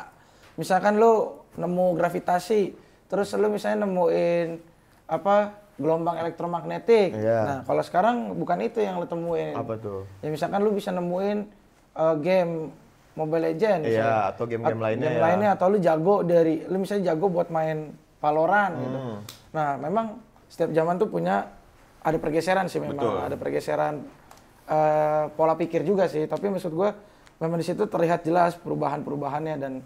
Speaker 1: misalkan lu nemu gravitasi, terus lu misalnya nemuin gelombang elektromagnetik.
Speaker 2: Iya.
Speaker 1: Nah, kalau sekarang bukan itu yang lu temuin.
Speaker 2: Apa tuh?
Speaker 1: Ya misalkan lu bisa nemuin game Mobile Legends.
Speaker 2: Iya, atau game-game lainnya
Speaker 1: game
Speaker 2: ya.
Speaker 1: lainnya, atau lu lu misalnya jago buat main Valorant gitu. Nah, memang setiap zaman tuh punya ada pergeseran sih memang.
Speaker 2: Betul.
Speaker 1: Ada pergeseran pola pikir juga sih. Tapi maksud gua memang di situ terlihat jelas perubahan-perubahannya dan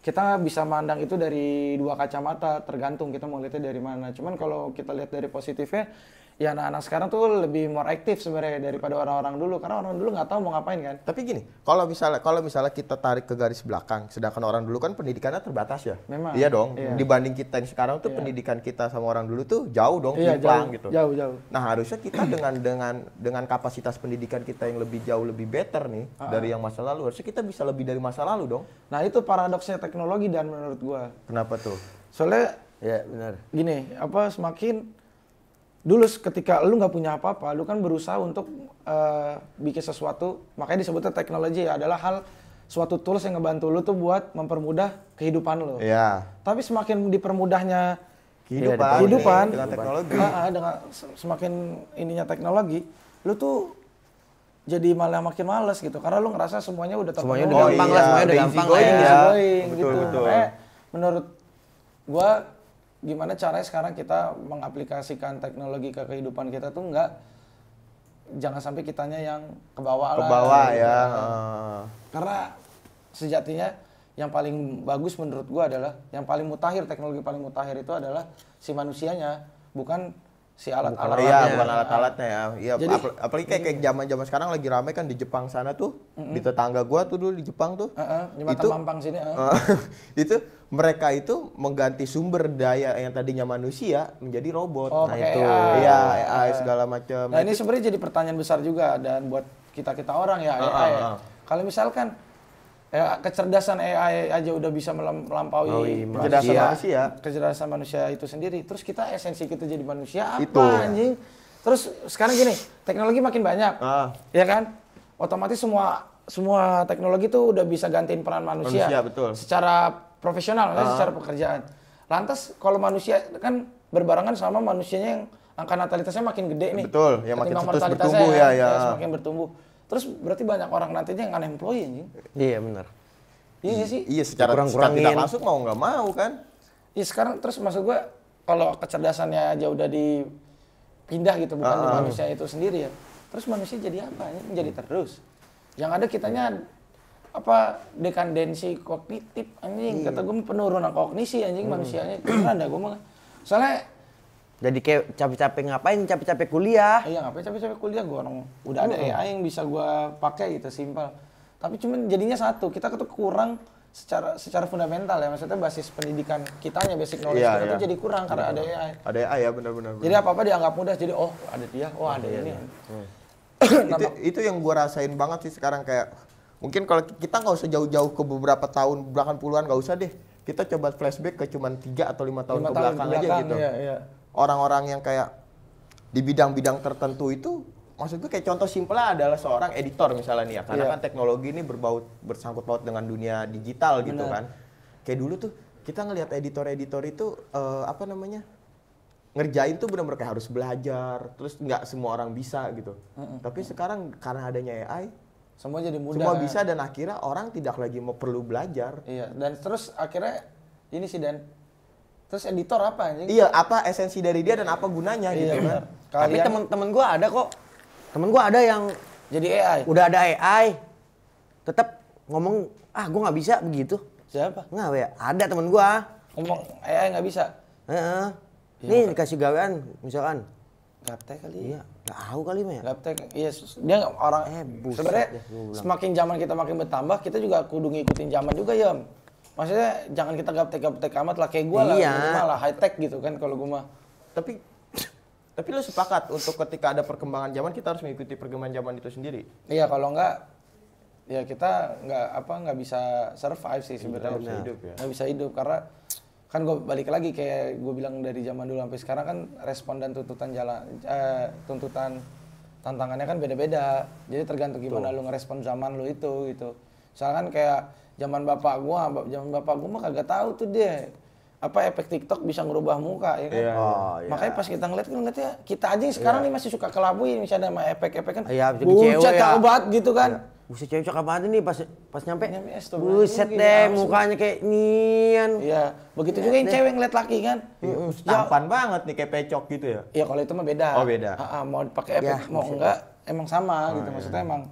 Speaker 1: kita bisa mandang itu dari dua kacamata, tergantung kita mau lihatnya dari mana. Cuman kalau kita lihat dari positifnya, ya anak-anak sekarang tuh lebih more aktif sebenarnya daripada orang-orang dulu. Karena orang dulu nggak tahu mau ngapain kan.
Speaker 2: Tapi gini, kalau misalnya kita tarik ke garis belakang, sedangkan orang dulu kan pendidikannya terbatas ya.
Speaker 1: Memang.
Speaker 2: Iya dong.
Speaker 1: Iya.
Speaker 2: Dibanding kita yang sekarang tuh pendidikan kita sama orang dulu tuh jauh dong,
Speaker 1: Iya,
Speaker 2: timplang
Speaker 1: jauh,
Speaker 2: gitu.
Speaker 1: jauh.
Speaker 2: Nah, harusnya kita dengan kapasitas pendidikan kita yang jauh lebih better nih dari yang masa lalu, harusnya kita bisa lebih dari masa lalu dong.
Speaker 1: Nah itu paradoksnya teknologi dan menurut gua.
Speaker 2: Kenapa tuh?
Speaker 1: Soalnya
Speaker 3: Ya benar.
Speaker 1: gini, semakin dulu ketika lu nggak punya apa-apa, lu kan berusaha untuk bikin sesuatu, makanya disebutnya teknologi adalah suatu tools yang ngebantu lu tuh buat mempermudah kehidupan lu.
Speaker 2: Iya.
Speaker 1: Tapi semakin dipermudahnya
Speaker 2: Kehidupan dengan teknologi.
Speaker 1: dengan semakin ininya teknologi, lu tuh jadi malah makin males gitu, karena lu ngerasa semuanya udah terpenuhi.
Speaker 3: Semuanya udah gampang lah, semuanya udah gampang lah ya.
Speaker 1: Easy going
Speaker 2: Betul,
Speaker 1: gitu.
Speaker 2: betul.
Speaker 1: Makanya menurut gua gimana caranya sekarang kita mengaplikasikan teknologi ke kehidupan kita tuh jangan sampai kitanya yang ke bawah lah.
Speaker 2: Ke bawah
Speaker 1: gitu.
Speaker 2: ya.
Speaker 1: Karena sejatinya yang paling bagus menurut gua adalah yang paling mutakhir, teknologi paling mutakhir itu adalah si manusianya, bukan si alat-alatnya.
Speaker 2: Iya, bukan alat-alatnya ya. Iya,
Speaker 1: Jadi,
Speaker 2: apalagi kayak zaman-zaman sekarang lagi ramai kan di Jepang sana tuh. Di tetangga gua tuh dulu di Jepang tuh.
Speaker 1: Jembatan Mampang sini.
Speaker 2: Itu mereka itu mengganti sumber daya yang tadinya manusia menjadi robot.
Speaker 1: Oh,
Speaker 2: Nah
Speaker 1: pakai
Speaker 2: itu
Speaker 1: AI.
Speaker 2: iya AI segala macam.
Speaker 1: Nah ini sebenarnya jadi pertanyaan besar juga dan buat kita orang ya AI. Kalau misalkan kecerdasan AI aja udah bisa melampaui kecerdasan manusia itu sendiri. Terus kita esensi kita jadi manusia apa
Speaker 2: Itu.
Speaker 1: anjing? Terus sekarang gini, teknologi makin banyak, ya kan? Otomatis semua teknologi tuh udah bisa gantiin peran manusia.
Speaker 2: Betul.
Speaker 1: Secara profesional, secara pekerjaan. Lantas kalau manusia kan berbarengan sama manusianya yang angka natalitasnya makin gede nih.
Speaker 2: Betul, yang makin
Speaker 1: ketimbang
Speaker 2: terus
Speaker 1: mortalitasnya
Speaker 2: bertumbuh ya.
Speaker 1: semakin bertumbuh. Terus berarti banyak orang nantinya yang unemployed anjing.
Speaker 3: Iya benar.
Speaker 1: Iya nggak sih?
Speaker 2: Iya, secara tidak masuk mau nggak mau kan.
Speaker 1: Iya sekarang terus maksud gua kalau kecerdasannya aja udah dipindah gitu bukan di manusia itu sendiri ya. Terus manusia jadi apa? Menjadi terus. Yang ada kitanya dekandensi kognitif anjing. Kata gua penurunan kognisi anjing manusianya. Keren dah gua mah. Soalnya
Speaker 3: Jadi kayak capek-capek ngapain? Capek-capek kuliah.
Speaker 1: iya ngapain capek-capek kuliah gua udah ada AI yang bisa gua pakai gitu simpel. Tapi cuman jadinya satu, kita tuh kurang secara fundamental ya, maksudnya basis pendidikan kitanya, basic knowledge kita tuh jadi kurang karena ada AI.
Speaker 2: Ada AI ya benar-benar.
Speaker 1: Jadi apa-apa dianggap mudah, jadi ada dia, ada ini.
Speaker 2: itu yang gua rasain banget sih sekarang, kayak mungkin kalau kita nggak usah jauh-jauh ke beberapa tahun, bahkan puluhan nggak usah deh. Kita coba flashback ke cuman 3 atau 5 tahun ke belakang aja gitu.
Speaker 1: Iya.
Speaker 2: Orang-orang yang kayak di bidang-bidang tertentu itu, maksud gue kayak contoh simpelnya adalah seorang editor misalnya nih ya, karena kan teknologi ini bersangkut paut dengan dunia digital gitu kan. Kayak dulu tuh kita ngelihat editor-editor itu apa namanya? Ngerjain tuh benar-benar kayak harus belajar, terus nggak semua orang bisa gitu. Tapi sekarang karena adanya AI,
Speaker 1: Semua jadi mudah.
Speaker 2: semua bisa dan akhirnya orang tidak lagi mau perlu belajar.
Speaker 1: Iya, dan terus akhirnya ini sih Dan. Terus editor apa anjing?
Speaker 2: Iya, apa esensi dari dia dan apa gunanya gitu kan?
Speaker 3: Tapi temen gua ada kok. Temen gua ada yang
Speaker 1: Jadi AI.
Speaker 3: udah ada AI, tetap ngomong gua nggak bisa begitu.
Speaker 1: Siapa?
Speaker 3: Nggak ya, ada temen gua.
Speaker 1: Ngomong AI nggak bisa.
Speaker 3: Heeh. Nih dikasih gawean misalkan.
Speaker 1: Gaptek kali.
Speaker 3: Iya, nggak tahu kali mah ya.
Speaker 1: Gaptek. Iya, dia orang
Speaker 3: buset
Speaker 1: sebenarnya
Speaker 3: deh, gua bilang.
Speaker 1: semakin zaman kita makin bertambah, kita juga kudu ngikutin zaman juga ya. Maksudnya jangan kita gaptek amat lah kayak gua
Speaker 3: Iya.
Speaker 1: lah, malah high tech gitu kan kalau gua mah.
Speaker 2: Tapi lu sepakat untuk ketika ada perkembangan zaman kita harus mengikuti perkembangan zaman itu sendiri.
Speaker 1: Iya, kalau enggak ya kita nggak bisa survive sih sebenarnya.
Speaker 2: Nggak bisa hidup ya.
Speaker 1: Nggak bisa hidup karena kan gue balik lagi kayak gue bilang dari zaman dulu sampai sekarang kan respon dan tuntutan tantangannya kan beda-beda. Jadi tergantung gimana lu ngerespon zaman lu itu gitu. Misalkan kayak zaman bapak gua mah kagak tahu tuh dia apa efek TikTok bisa ngerubah muka ya kan.
Speaker 2: Iya.
Speaker 1: Makanya pas kita ngeliatnya kita aja serang nih masih suka kelabuin misalnya sama efek-efek kan.
Speaker 3: Iya, jadi
Speaker 1: Buset
Speaker 3: cewek ya.
Speaker 1: cakep banget gitu kan.
Speaker 3: Buset cewek cakep banget nih pas nyampe.
Speaker 1: Astagfirullah,
Speaker 3: Buset
Speaker 1: gini,
Speaker 3: deh
Speaker 1: langsung.
Speaker 3: mukanya kayak nian.
Speaker 1: Iya, begitu juga yang cewek ngeliat laki kan.
Speaker 2: Tampan banget nih kayak pecok gitu ya.
Speaker 1: Iya kalau itu mah beda.
Speaker 2: Oh, beda.
Speaker 1: Mau pakai efek mau enggak emang sama gitu maksudnya emang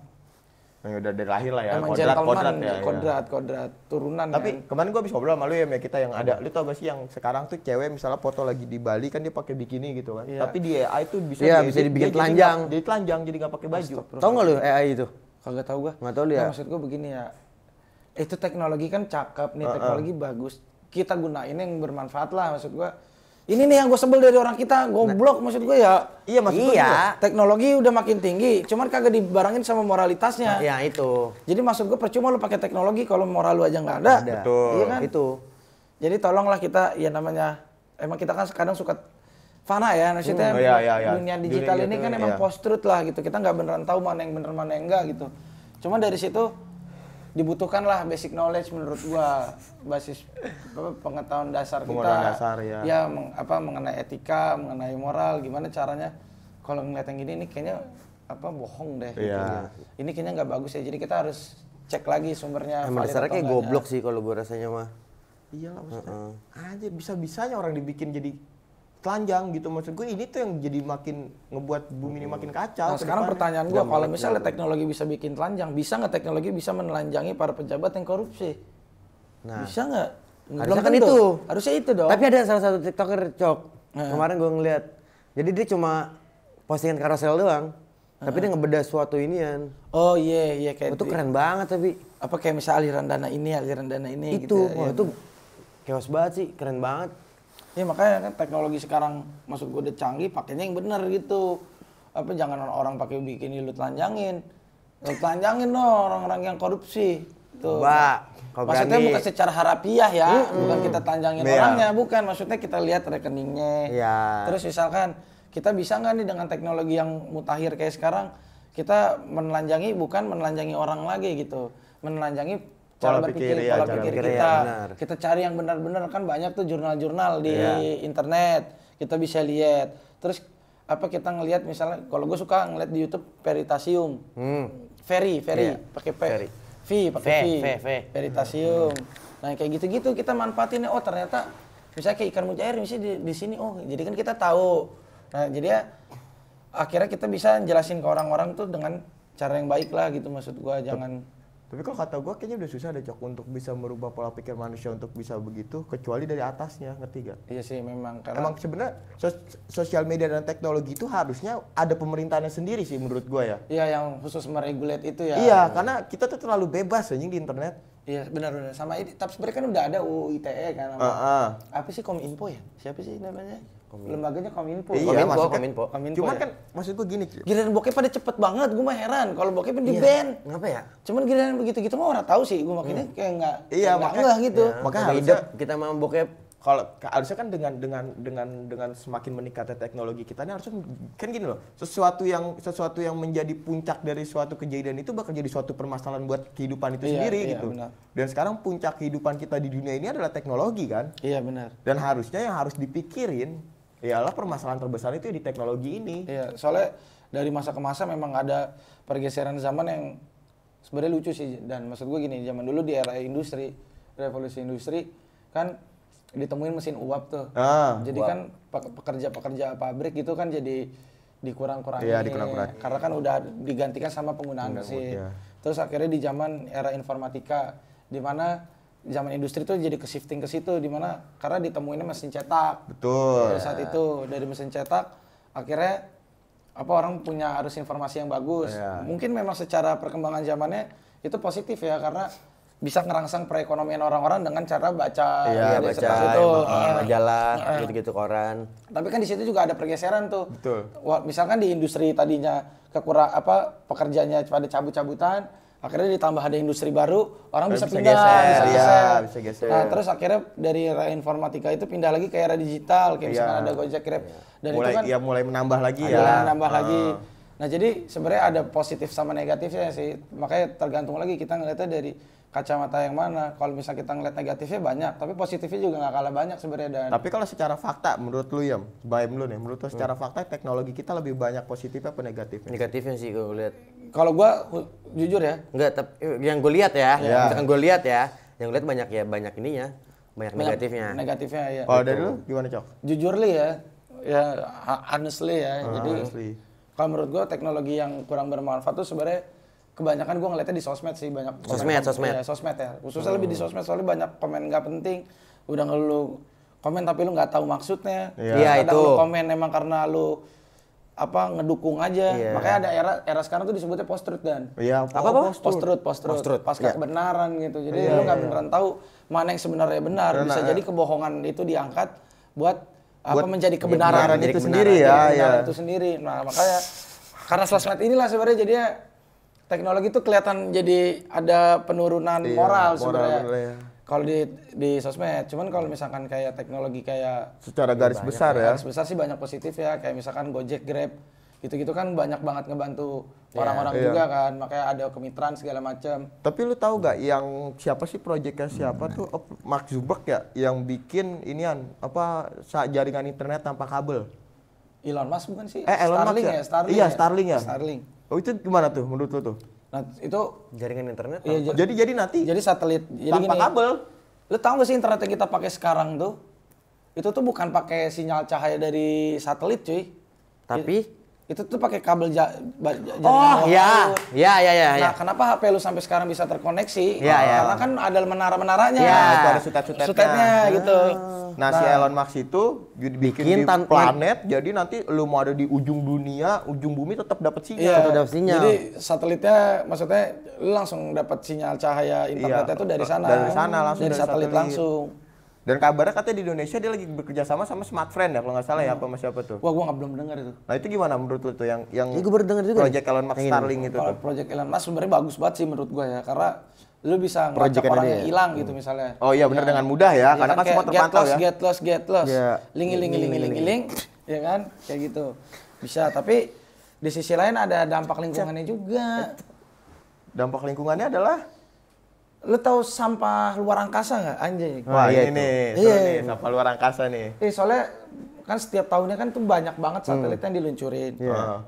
Speaker 2: Yang udah dari lahir lah ya,
Speaker 1: emang
Speaker 2: kodrat ya.
Speaker 1: kodrat turunan
Speaker 2: Tapi
Speaker 1: kan.
Speaker 2: kemarin gua habis ngobrol sama lu ya kita yang ada. Lu tau gak sih yang sekarang tuh cewek misalnya foto lagi di Bali kan dia pakai bikini gitu kan.
Speaker 1: Iya.
Speaker 2: Tapi di AI tuh bisa
Speaker 3: Iya,
Speaker 2: diedit,
Speaker 3: bisa dibikin
Speaker 2: dia jadi
Speaker 3: telanjang.
Speaker 2: Jadi telanjang jadi nggak pakai baju.
Speaker 3: Tahu nggak lu AI itu?
Speaker 1: Kagak tahu gua.
Speaker 3: Nggak tahu dia.
Speaker 1: Nah, maksud gua begini ya. Itu teknologi kan cakep nih, teknologi bagus. Kita gunain yang bermanfaat lah maksud gua. Ini nih yang gue sebel dari orang kita, goblok maksud gue ya.
Speaker 2: Iya maksud gua
Speaker 3: Iya.
Speaker 2: juga.
Speaker 1: Teknologi udah makin tinggi, cuman kagak dibarengin sama moralitasnya.
Speaker 3: Ya itu.
Speaker 1: Jadi maksud gue percuma lu pakai teknologi kalau moral lu aja nggak ada.
Speaker 2: Betul.
Speaker 1: Iya kan?
Speaker 3: Itu.
Speaker 1: Jadi tolonglah kita ya namanya emang kita kan kadang suka fana ya maksudnya
Speaker 2: Iya.
Speaker 1: dunia digital
Speaker 2: Dunia
Speaker 1: ini
Speaker 2: gitu,
Speaker 1: kan emang
Speaker 2: iya.
Speaker 1: post truth lah gitu. Kita nggak beneran tahu mana yang bener mana yang enggak gitu. Cuma dari situ dibutuhkan lah basic knowledge menurut gua basis pengetahuan dasar kita.
Speaker 2: Pengetahuan dasar, ya.
Speaker 1: Ya mengenai etika, mengenai moral, gimana caranya kalau ngeliat yang gini ini kayaknya bohong deh. Gitu.
Speaker 2: Iya.
Speaker 1: Ini kayaknya nggak bagus ya. Jadi kita harus cek lagi sumbernya.
Speaker 3: Emang
Speaker 1: valid
Speaker 3: dasarnya
Speaker 1: atau
Speaker 3: kayak
Speaker 1: enggaknya.
Speaker 3: goblok sih kalau gue rasanya mah.
Speaker 2: Iyalah maksudnya. Anjir bisa-bisanya orang dibikin jadi telanjang gitu maksud gue ini tuh yang jadi makin ngebuat bumi ini makin kacau.
Speaker 1: Nah sekarang pertanyaan gua kalau misalnya teknologi bisa bikin telanjang, bisa nggak teknologi bisa menelanjangi para pejabat yang korupsi?
Speaker 3: Nah.
Speaker 1: Bisa nggak?
Speaker 3: Harusnya
Speaker 1: Belum
Speaker 3: kan
Speaker 1: tentu.
Speaker 3: itu.
Speaker 1: Harusnya itu dong.
Speaker 3: Tapi ada salah satu TikToker Cok. Kemarin gue ngeliat. Jadi dia cuma postingan karosel doang. Tapi dia ngebedah suatu inian.
Speaker 1: Oh iya kayak
Speaker 3: Itu keren banget tapi.
Speaker 1: apa kayak misal aliran dana ini
Speaker 3: Itu,
Speaker 1: gitu.
Speaker 3: wah,
Speaker 1: Ya.
Speaker 3: itu chaos banget sih, keren banget.
Speaker 1: Ya makanya kan teknologi sekarang maksud gue udah canggih, pakainya yang bener gitu. Jangan orang pakai bikini lu telanjangin. Lu telanjangin loh orang-orang yang korupsi. Tuh.
Speaker 3: Mbak, kalau
Speaker 1: Maksudnya
Speaker 3: berani.
Speaker 1: bukan secara harafiah ya, bukan kita telanjangin
Speaker 2: Iya.
Speaker 1: orangnya, bukan. Maksudnya kita lihat rekeningnya.
Speaker 3: Iya.
Speaker 1: Terus misalkan kita bisa nggak nih dengan teknologi yang mutakhir kayak sekarang, kita menelanjangi bukan menelanjangi orang lagi gitu, menelanjangi cara
Speaker 2: Pola
Speaker 1: berpikir,
Speaker 2: pikir, ya,
Speaker 1: pola
Speaker 2: cara
Speaker 1: pikir
Speaker 3: pikir, ya,
Speaker 1: kita.
Speaker 3: benar.
Speaker 1: Kita cari yang benar-benar kan banyak tuh jurnal-jurnal di internet, kita bisa lihat. Terus kita ngelihat misalnya, kalau gue suka ngeliat di YouTube Veritasium, Ferry, pakai P, pakai V, Veritasium. Nah kayak gitu-gitu kita manfaatin. Oh ternyata misalnya kayak ikan mujair misalnya di sini. Oh jadi kan kita tahu. Nah jadi ya akhirnya kita bisa jelasin ke orang-orang tuh dengan cara yang baik lah gitu maksud gua. Jangan.
Speaker 2: Tapi kalau kata gue kayaknya udah susah ada Cok untuk bisa merubah pola pikir manusia untuk bisa begitu kecuali dari atasnya, ngerti gak?
Speaker 1: Iya sih memang karena
Speaker 2: Emang sebenarnya sosial media dan teknologi itu harusnya ada pemerintahannya sendiri sih menurut gue ya.
Speaker 1: iya yang khusus meregulate itu ya.
Speaker 2: Iya, karena kita tuh terlalu bebas anjing di internet.
Speaker 1: Iya benar-benar sama ini. Tapi sebenarnya kan udah ada UU ITE kan. Apa sih Kominfo ya? Siapa sih namanya? Lembaganya Kominfo.
Speaker 2: Iya, maksudnya-
Speaker 3: Kominfo.
Speaker 2: Cuman
Speaker 1: ya?
Speaker 2: kan maksud gue gini,
Speaker 1: Giliran bokep pada cepet banget, gue mah heran. Kalau bokep di ban.
Speaker 3: Kenapa ya?
Speaker 1: Cuman giliran begitu-gitu mah orang tahu sih. Gue makanya kayak nggak
Speaker 2: Iya,
Speaker 1: nggak
Speaker 2: makanya-
Speaker 1: ngeh gitu.
Speaker 2: makanya
Speaker 3: Makanya
Speaker 2: harusnya-
Speaker 3: hidup kita mau bokep
Speaker 2: harusnya kan dengan semakin meningkatnya teknologi kita ini harusnya kan gini loh, sesuatu yang menjadi puncak dari suatu kejadian itu bakal jadi suatu permasalahan buat kehidupan itu sendiri gitu.
Speaker 1: Benar.
Speaker 2: Dan sekarang puncak kehidupan kita di dunia ini adalah teknologi kan.
Speaker 1: Iya benar.
Speaker 2: Dan harusnya yang harus dipikirin ialah permasalahan terbesar itu di teknologi ini.
Speaker 1: Iya, soalnya dari masa ke masa memang ada pergeseran zaman yang sebenarnya lucu sih. Dan maksud gue gini, zaman dulu di era industri, revolusi industri kan ditemuin mesin uap tuh. Jadi uap. Kan pekerja-pekerja pabrik gitu kan jadi dikurang-kurangin.
Speaker 2: Iya, dikurang-kurangin.
Speaker 1: Karena kan udah digantikan sama penggunaan mesin. Ya. Terus akhirnya di zaman era informatika di mana zaman industri tuh jadi ke shifting ke situ di mana karena ditemuinnya mesin cetak.
Speaker 2: Betul.
Speaker 1: Dari saat itu dari mesin cetak akhirnya orang punya arus informasi yang bagus. Ya. Mungkin memang secara perkembangan zamannya itu positif ya karena bisa ngerangsang perekonomian orang-orang dengan cara baca,
Speaker 3: baca majalah, gitu-gitu koran.
Speaker 1: Tapi kan di situ juga ada pergeseran tuh.
Speaker 2: Betul.
Speaker 1: Misalkan di industri tadinya pekerjanya pada cabut-cabutan, akhirnya ditambah ada industri baru, orang bisa pindah,
Speaker 2: bisa geser.
Speaker 1: Nah, terus akhirnya dari era informatika itu pindah lagi ke era digital, kayak misalkan ada Gojek, Grab. Dan
Speaker 2: mulai,
Speaker 1: itu kan
Speaker 2: mulai menambah lagi
Speaker 1: lagi. Nah, jadi sebenarnya ada positif sama negatifnya sih. Makanya tergantung lagi kita ngeliatnya dari kacamata yang mana. Kalau misalnya kita ngeliat negatifnya banyak, tapi positifnya juga nggak kalah banyak sebenarnya. Dan
Speaker 2: tapi kalau secara fakta, menurut lu ya, menurut lu secara fakta teknologi kita lebih banyak positifnya apa negatifnya?
Speaker 3: Negatifnya sih gue lihat.
Speaker 1: Kalau gua jujur ya,
Speaker 3: enggak, tapi yang gue lihat ya, misalkan gue lihat ya, yang gue lihat banyak ininya, banyak negatifnya.
Speaker 1: Negatifnya ya.
Speaker 2: Oh, dari lu gimana, Cok?
Speaker 1: Jujur li ya, honestly ya. Jadi kalau menurut gua teknologi yang kurang bermanfaat tuh sebenarnya kebanyakan gue ngeliatnya di sosmed sih banyak. Sosmed ya. Khususnya lebih di sosmed soalnya banyak komen nggak penting. Udah lu komen tapi lu nggak tahu maksudnya.
Speaker 3: Iya itu.
Speaker 1: Lu komen emang karena lu ngedukung aja. Makanya ada era sekarang tuh disebutnya post-truth dan.
Speaker 2: Iya.
Speaker 1: Post-truth. Pasca kebenaran gitu. Jadi lu nggak beneran tahu mana yang sebenarnya benar. Bisa jadi kebohongan itu diangkat buat menjadi kebenaran
Speaker 2: itu sendiri ya.
Speaker 1: Itu sendiri. Nah makanya karena sosmed inilah sebenarnya jadinya teknologi itu kelihatan jadi ada penurunan moral sebenarnya. Kalau di sosmed, cuman kalau misalkan kayak teknologi kayak
Speaker 2: secara garis besar ya.
Speaker 1: Garis besar sih banyak positif ya, kayak misalkan Gojek, Grab, gitu-gitu kan banyak banget ngebantu orang-orang juga kan, makanya ada kemitraan segala macam.
Speaker 2: Tapi lu tahu gak yang siapa sih proyeknya siapa tuh Mark Zuckerberg ya yang bikin inian jaringan internet tanpa kabel?
Speaker 1: Elon Musk bukan sih?
Speaker 2: Elon Musk ya? Starlink ya.
Speaker 1: Starlink.
Speaker 2: Oh itu gimana tuh menurut lu tuh?
Speaker 1: Nah itu
Speaker 3: jaringan internet.
Speaker 2: Jadi nanti.
Speaker 1: Jadi satelit.
Speaker 2: Tanpa kabel.
Speaker 1: Lu tahu nggak sih internet yang kita pakai sekarang tuh? Itu tuh bukan pakai sinyal cahaya dari satelit cuy.
Speaker 3: Tapi
Speaker 1: itu tuh pakai kabel jaringan.
Speaker 3: Ya.
Speaker 1: Nah, kenapa HP lu sampai sekarang bisa terkoneksi? Karena kan ada menara-menaranya.
Speaker 2: Itu ada sutet-sutetnya
Speaker 1: gitu.
Speaker 2: Nah, si Elon Musk itu bikin di planet, jadi nanti lu mau ada di ujung dunia, ujung bumi tetap dapat sinyal.
Speaker 1: Jadi satelitnya, maksudnya lu langsung dapat sinyal cahaya internetnya tuh dari sana.
Speaker 2: Dari sana langsung
Speaker 1: dari satelit langsung.
Speaker 2: Dan kabarnya katanya di Indonesia dia lagi bekerja sama Smartfriend ya kalau nggak salah ya apa sama siapa tuh?
Speaker 1: Wah gua belum dengar itu.
Speaker 2: Nah itu gimana menurut lu tuh yang
Speaker 3: gue baru dengar juga.
Speaker 2: Project Elon Musk Starlink itu tuh.
Speaker 1: Project Elon Musk sebenarnya bagus banget sih menurut gua ya karena lu bisa ngelacak orang yang hilang gitu misalnya.
Speaker 2: Oh iya benar dengan mudah ya karena kan semua terpantau ya.
Speaker 1: Get lost. Ling, ya kan kayak gitu. Bisa tapi di sisi lain ada dampak lingkungannya juga.
Speaker 2: Dampak lingkungannya adalah
Speaker 1: lu tahu sampah luar angkasa nggak anjing?
Speaker 2: Wah ini nih, sampah luar angkasa nih.
Speaker 1: Soalnya kan setiap tahunnya kan tuh banyak banget satelit yang diluncurin.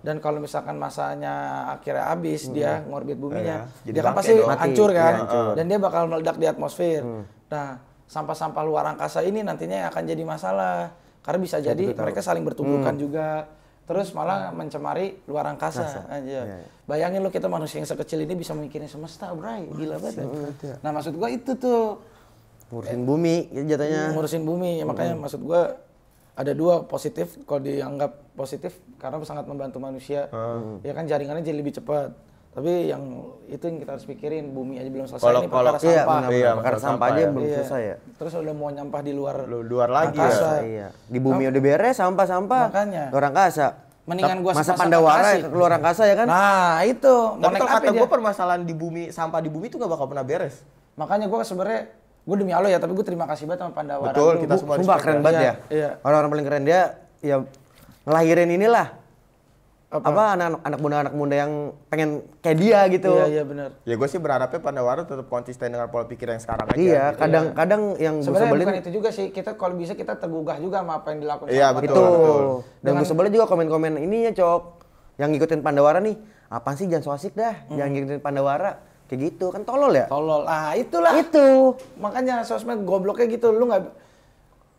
Speaker 1: Dan kalau misalkan masanya akhirnya habis dia ngorbit buminya, dia kan pasti hancur kan? Dan dia bakal meledak di atmosfer. Nah, sampah-sampah luar angkasa ini nantinya akan jadi masalah. Karena bisa jadi mereka saling bertumbukan juga. Terus malah mencemari luar angkasa aja. Bayangin lu kita manusia yang sekecil ini bisa mikirin semesta, bray. Gila banget. Nah, maksud gua itu tuh
Speaker 3: ngurusin bumi jatuhnya.
Speaker 1: Ngurusin bumi, makanya maksud gua ada dua positif kalau dianggap positif karena sangat membantu manusia. Ya kan jaringannya jadi lebih cepat. Tapi yang itu yang kita harus pikirin, bumi aja belum selesai ini perkara sampah.
Speaker 3: Perkara sampah aja belum selesai ya.
Speaker 1: Terus udah mau nyampah di luar
Speaker 2: lagi
Speaker 1: angkasa.
Speaker 3: Iya. Di bumi udah beres sampah-sampah.
Speaker 1: Makanya.
Speaker 3: Luar angkasa.
Speaker 1: Mendingan gua
Speaker 3: masa Pandawara ke luar angkasa ya kan?
Speaker 1: Nah, itu.
Speaker 2: Tapi kalau kata gua permasalahan di bumi, sampah di bumi itu gak bakal pernah beres.
Speaker 1: Makanya gua sebenarnya gue demi Allah ya, tapi gue terima kasih banget sama Pandawara.
Speaker 2: Betul, kita semua
Speaker 3: Sumpah
Speaker 2: respect
Speaker 3: keren
Speaker 2: ya.
Speaker 3: banget ya.
Speaker 1: Iya.
Speaker 3: Orang-orang paling keren dia ya ngelahirin inilah. Apa anak muda yang pengen kayak dia gitu.
Speaker 1: Iya benar.
Speaker 2: Ya gue sih berharapnya Pandawara tetap konsisten dengan pola pikir yang sekarang aja.
Speaker 3: Iya,
Speaker 2: gitu.
Speaker 3: kadang-kadang yang gue
Speaker 1: Sebenarnya
Speaker 3: sebelin
Speaker 1: bukan itu juga sih, kita kalau bisa kita tergugah juga sama apa yang dilakukan
Speaker 2: Iya,
Speaker 1: sama
Speaker 2: betul.
Speaker 3: itu.
Speaker 1: Pandawara.
Speaker 3: Dan gue sebelin juga komen-komen ininya, Cok. Yang ngikutin Pandawara nih, apaan sih jangan so asik dah. Jangan ngikutin Pandawara. Kayak gitu, kan tolol ya?
Speaker 1: Tolol. Ah, itulah.
Speaker 3: Itu.
Speaker 1: Makanya sosmed gobloknya gitu, lu nggak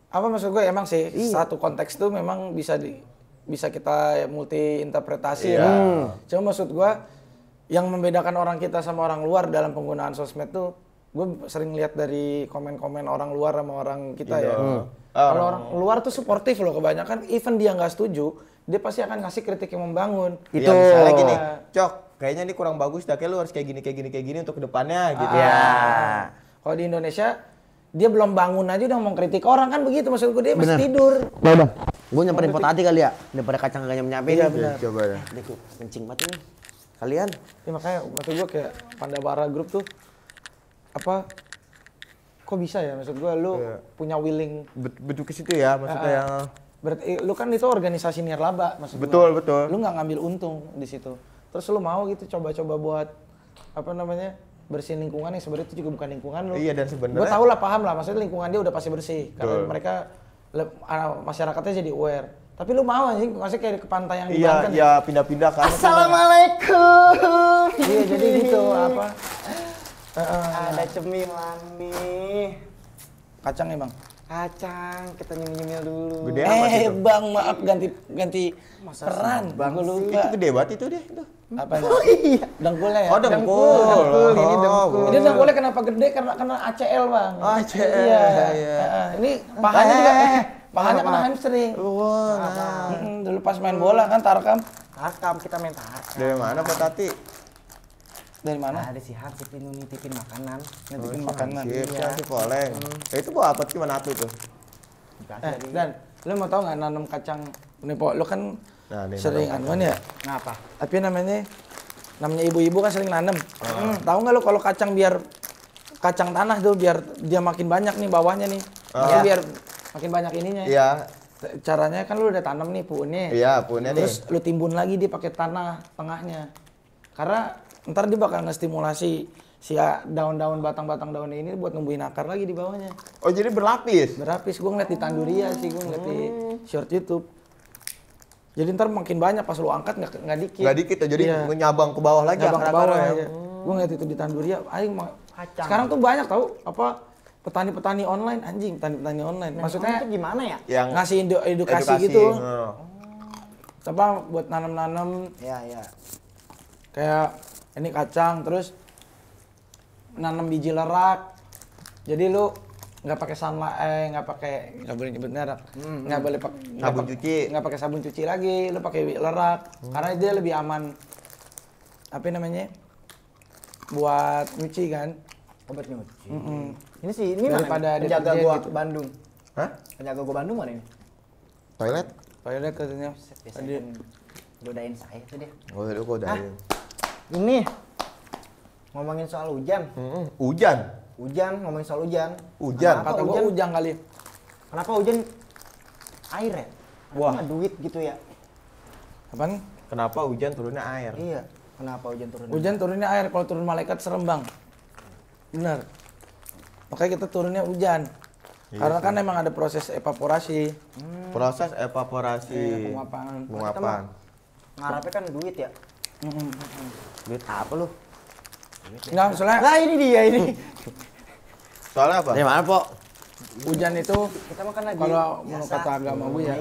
Speaker 1: apa maksud gue emang sih satu konteks tuh memang bisa kita multi interpretasi ya. Cuma maksud gue yang membedakan orang kita sama orang luar dalam penggunaan sosmed tuh gue sering lihat dari komen-komen orang luar sama orang kita ya. Kalau orang luar tuh suportif loh kebanyakan, even dia nggak setuju, dia pasti akan ngasih kritik yang membangun.
Speaker 2: Itu misalnya gini, Cok, kayaknya ini kurang bagus, dah kayak lu harus kayak gini untuk kedepannya gitu.
Speaker 1: Kalau di Indonesia dia belum bangun aja udah mau kritik orang kan begitu, maksud gue dia masih
Speaker 3: Bener.
Speaker 1: tidur.
Speaker 3: Udah. Gue nyamperin pot hati kali ya, daripada kacang kagak nyampe
Speaker 1: Iya,
Speaker 3: nih.
Speaker 1: benar.
Speaker 2: Coba ya.
Speaker 3: Ini tuh kencing banget ini. Kalian
Speaker 1: Ya makanya maksud gue kayak Pandawara Group tuh apa kok bisa ya, maksud gue lu punya willing
Speaker 2: Betul ke situ ya maksudnya yang
Speaker 1: berarti lu kan itu organisasi nirlaba maksud
Speaker 2: betul.
Speaker 1: lu nggak ngambil untung di situ, terus lu mau gitu coba-coba buat apa namanya bersihin lingkungan yang sebenarnya itu juga bukan lingkungan lu.
Speaker 2: Iya, dan sebenarnya
Speaker 1: gue tau lah, paham lah, maksudnya lingkungan dia udah pasti bersih karena mereka masyarakatnya jadi aware, tapi lu mau anjing maksudnya kayak ke pantai yang dibangun
Speaker 2: Iya, pindah-pindah kan.
Speaker 3: Assalamualaikum.
Speaker 1: iya jadi gitu apa
Speaker 4: Ada cemilan nih.
Speaker 1: kacang emang.
Speaker 4: Kacang, kita nyemil dulu.
Speaker 2: Gede amat itu.
Speaker 1: Bang, maaf ganti peran. Gue lupa.
Speaker 2: Itu gede banget itu deh.
Speaker 1: Apa iya. Dengkulnya ya?
Speaker 2: Oh, dengkul.
Speaker 1: Ini
Speaker 2: dengkul.
Speaker 1: Ini dengkulnya kenapa gede? Karena ACL, Bang.
Speaker 2: Oh, ACL.
Speaker 1: Iya.
Speaker 2: Iya.
Speaker 1: Ini pahanya juga. Pahanya kena hamstring.
Speaker 2: Wah.
Speaker 1: Dulu pas main bola kan Tarkam.
Speaker 4: Tarkam, kita main tarkam.
Speaker 2: Dari mana Pak Tati?
Speaker 1: Dari mana?
Speaker 4: Ada si Hansip ini nitipin makanan.
Speaker 1: Nitipin makanan.
Speaker 2: Iya, si Poleng. Itu buat apa sih mana tuh?
Speaker 1: Dan lu mau tau nggak nanam kacang? Nih, Po, lu kan
Speaker 2: Nah, nih,
Speaker 1: sering anuan ya?
Speaker 4: Ngapa?
Speaker 1: Tapi namanya ibu-ibu kan sering nanam. Tahu nggak lu kalau kacang biar kacang tanah tuh biar dia makin banyak nih bawahnya nih. Maksudnya biar makin banyak ininya.
Speaker 2: Iya.
Speaker 1: Caranya kan lu udah tanam nih puunnya.
Speaker 2: Iya, punya nih.
Speaker 1: Terus lu timbun lagi dia pakai tanah tengahnya. Karena ntar dia bakal ngestimulasi si daun-daun batang-batang daun ini buat numbuhin akar lagi di bawahnya.
Speaker 2: Oh, jadi berlapis.
Speaker 1: Berapis, gue ngeliat di Tanduria sih, gue ngeliat di short YouTube. Jadi ntar makin banyak pas lu angkat nggak dikit.
Speaker 2: Nggak dikit ya, jadi nyabang ke bawah lagi.
Speaker 1: Nyabang ke bawah
Speaker 2: akar-akarnya.
Speaker 1: aja. Gue ngeliat itu di Tanduria, sekarang tuh banyak tau apa petani-petani online, anjing petani-petani online. Maksudnya
Speaker 4: itu gimana ya?
Speaker 2: Yang
Speaker 1: ngasih edukasi gitu.
Speaker 2: Heeh.
Speaker 1: Apa buat nanam-nanam
Speaker 4: Ya.
Speaker 1: kayak ini kacang terus nanam biji lerak. Jadi lu nggak pakai nggak boleh nyebut merek, nggak boleh pakai
Speaker 2: Sabun cuci.
Speaker 1: nggak pakai sabun cuci lagi, lu pakai lerak karena dia lebih aman. Apa namanya? Buat nyuci kan.
Speaker 4: Obat nyuci. Ini sih, ini
Speaker 1: Daripada
Speaker 4: mana? Penjaga
Speaker 1: deterjen
Speaker 4: gua
Speaker 1: gitu.
Speaker 4: Bandung.
Speaker 2: Hah?
Speaker 4: Penjaga gua Bandung mana ini?
Speaker 2: Toilet?
Speaker 1: Toilet katanya.
Speaker 4: Biasanya godain saya tuh dia.
Speaker 2: Oh, itu kok udah.
Speaker 4: Ini ngomongin soal hujan.
Speaker 2: Hujan.
Speaker 4: Ngomongin soal hujan.
Speaker 2: Hujan.
Speaker 4: Kenapa
Speaker 1: Kata gua
Speaker 4: hujan?
Speaker 1: ujang kali.
Speaker 4: Kenapa hujan air ya?
Speaker 1: Wah.
Speaker 4: Wah, duit gitu ya.
Speaker 1: Apaan?
Speaker 2: Kenapa hujan turunnya air?
Speaker 4: Iya. Kenapa hujan turun?
Speaker 1: Hujan turunnya air, kalau turun malaikat serem, Bang. Benar. Makanya kita turunnya hujan. Karena kan emang ada proses evaporasi.
Speaker 2: Proses evaporasi.
Speaker 1: Penguapan.
Speaker 2: Penguapan.
Speaker 4: Ngarapnya kan duit ya.
Speaker 3: Duit apa lu?
Speaker 1: Enggak, soalnya
Speaker 4: Nah, ini dia ini.
Speaker 2: Soalnya apa?
Speaker 3: Dari mana, Po?
Speaker 1: hujan itu
Speaker 4: Kita makan lagi.
Speaker 1: kalau menurut kata agama gue ya,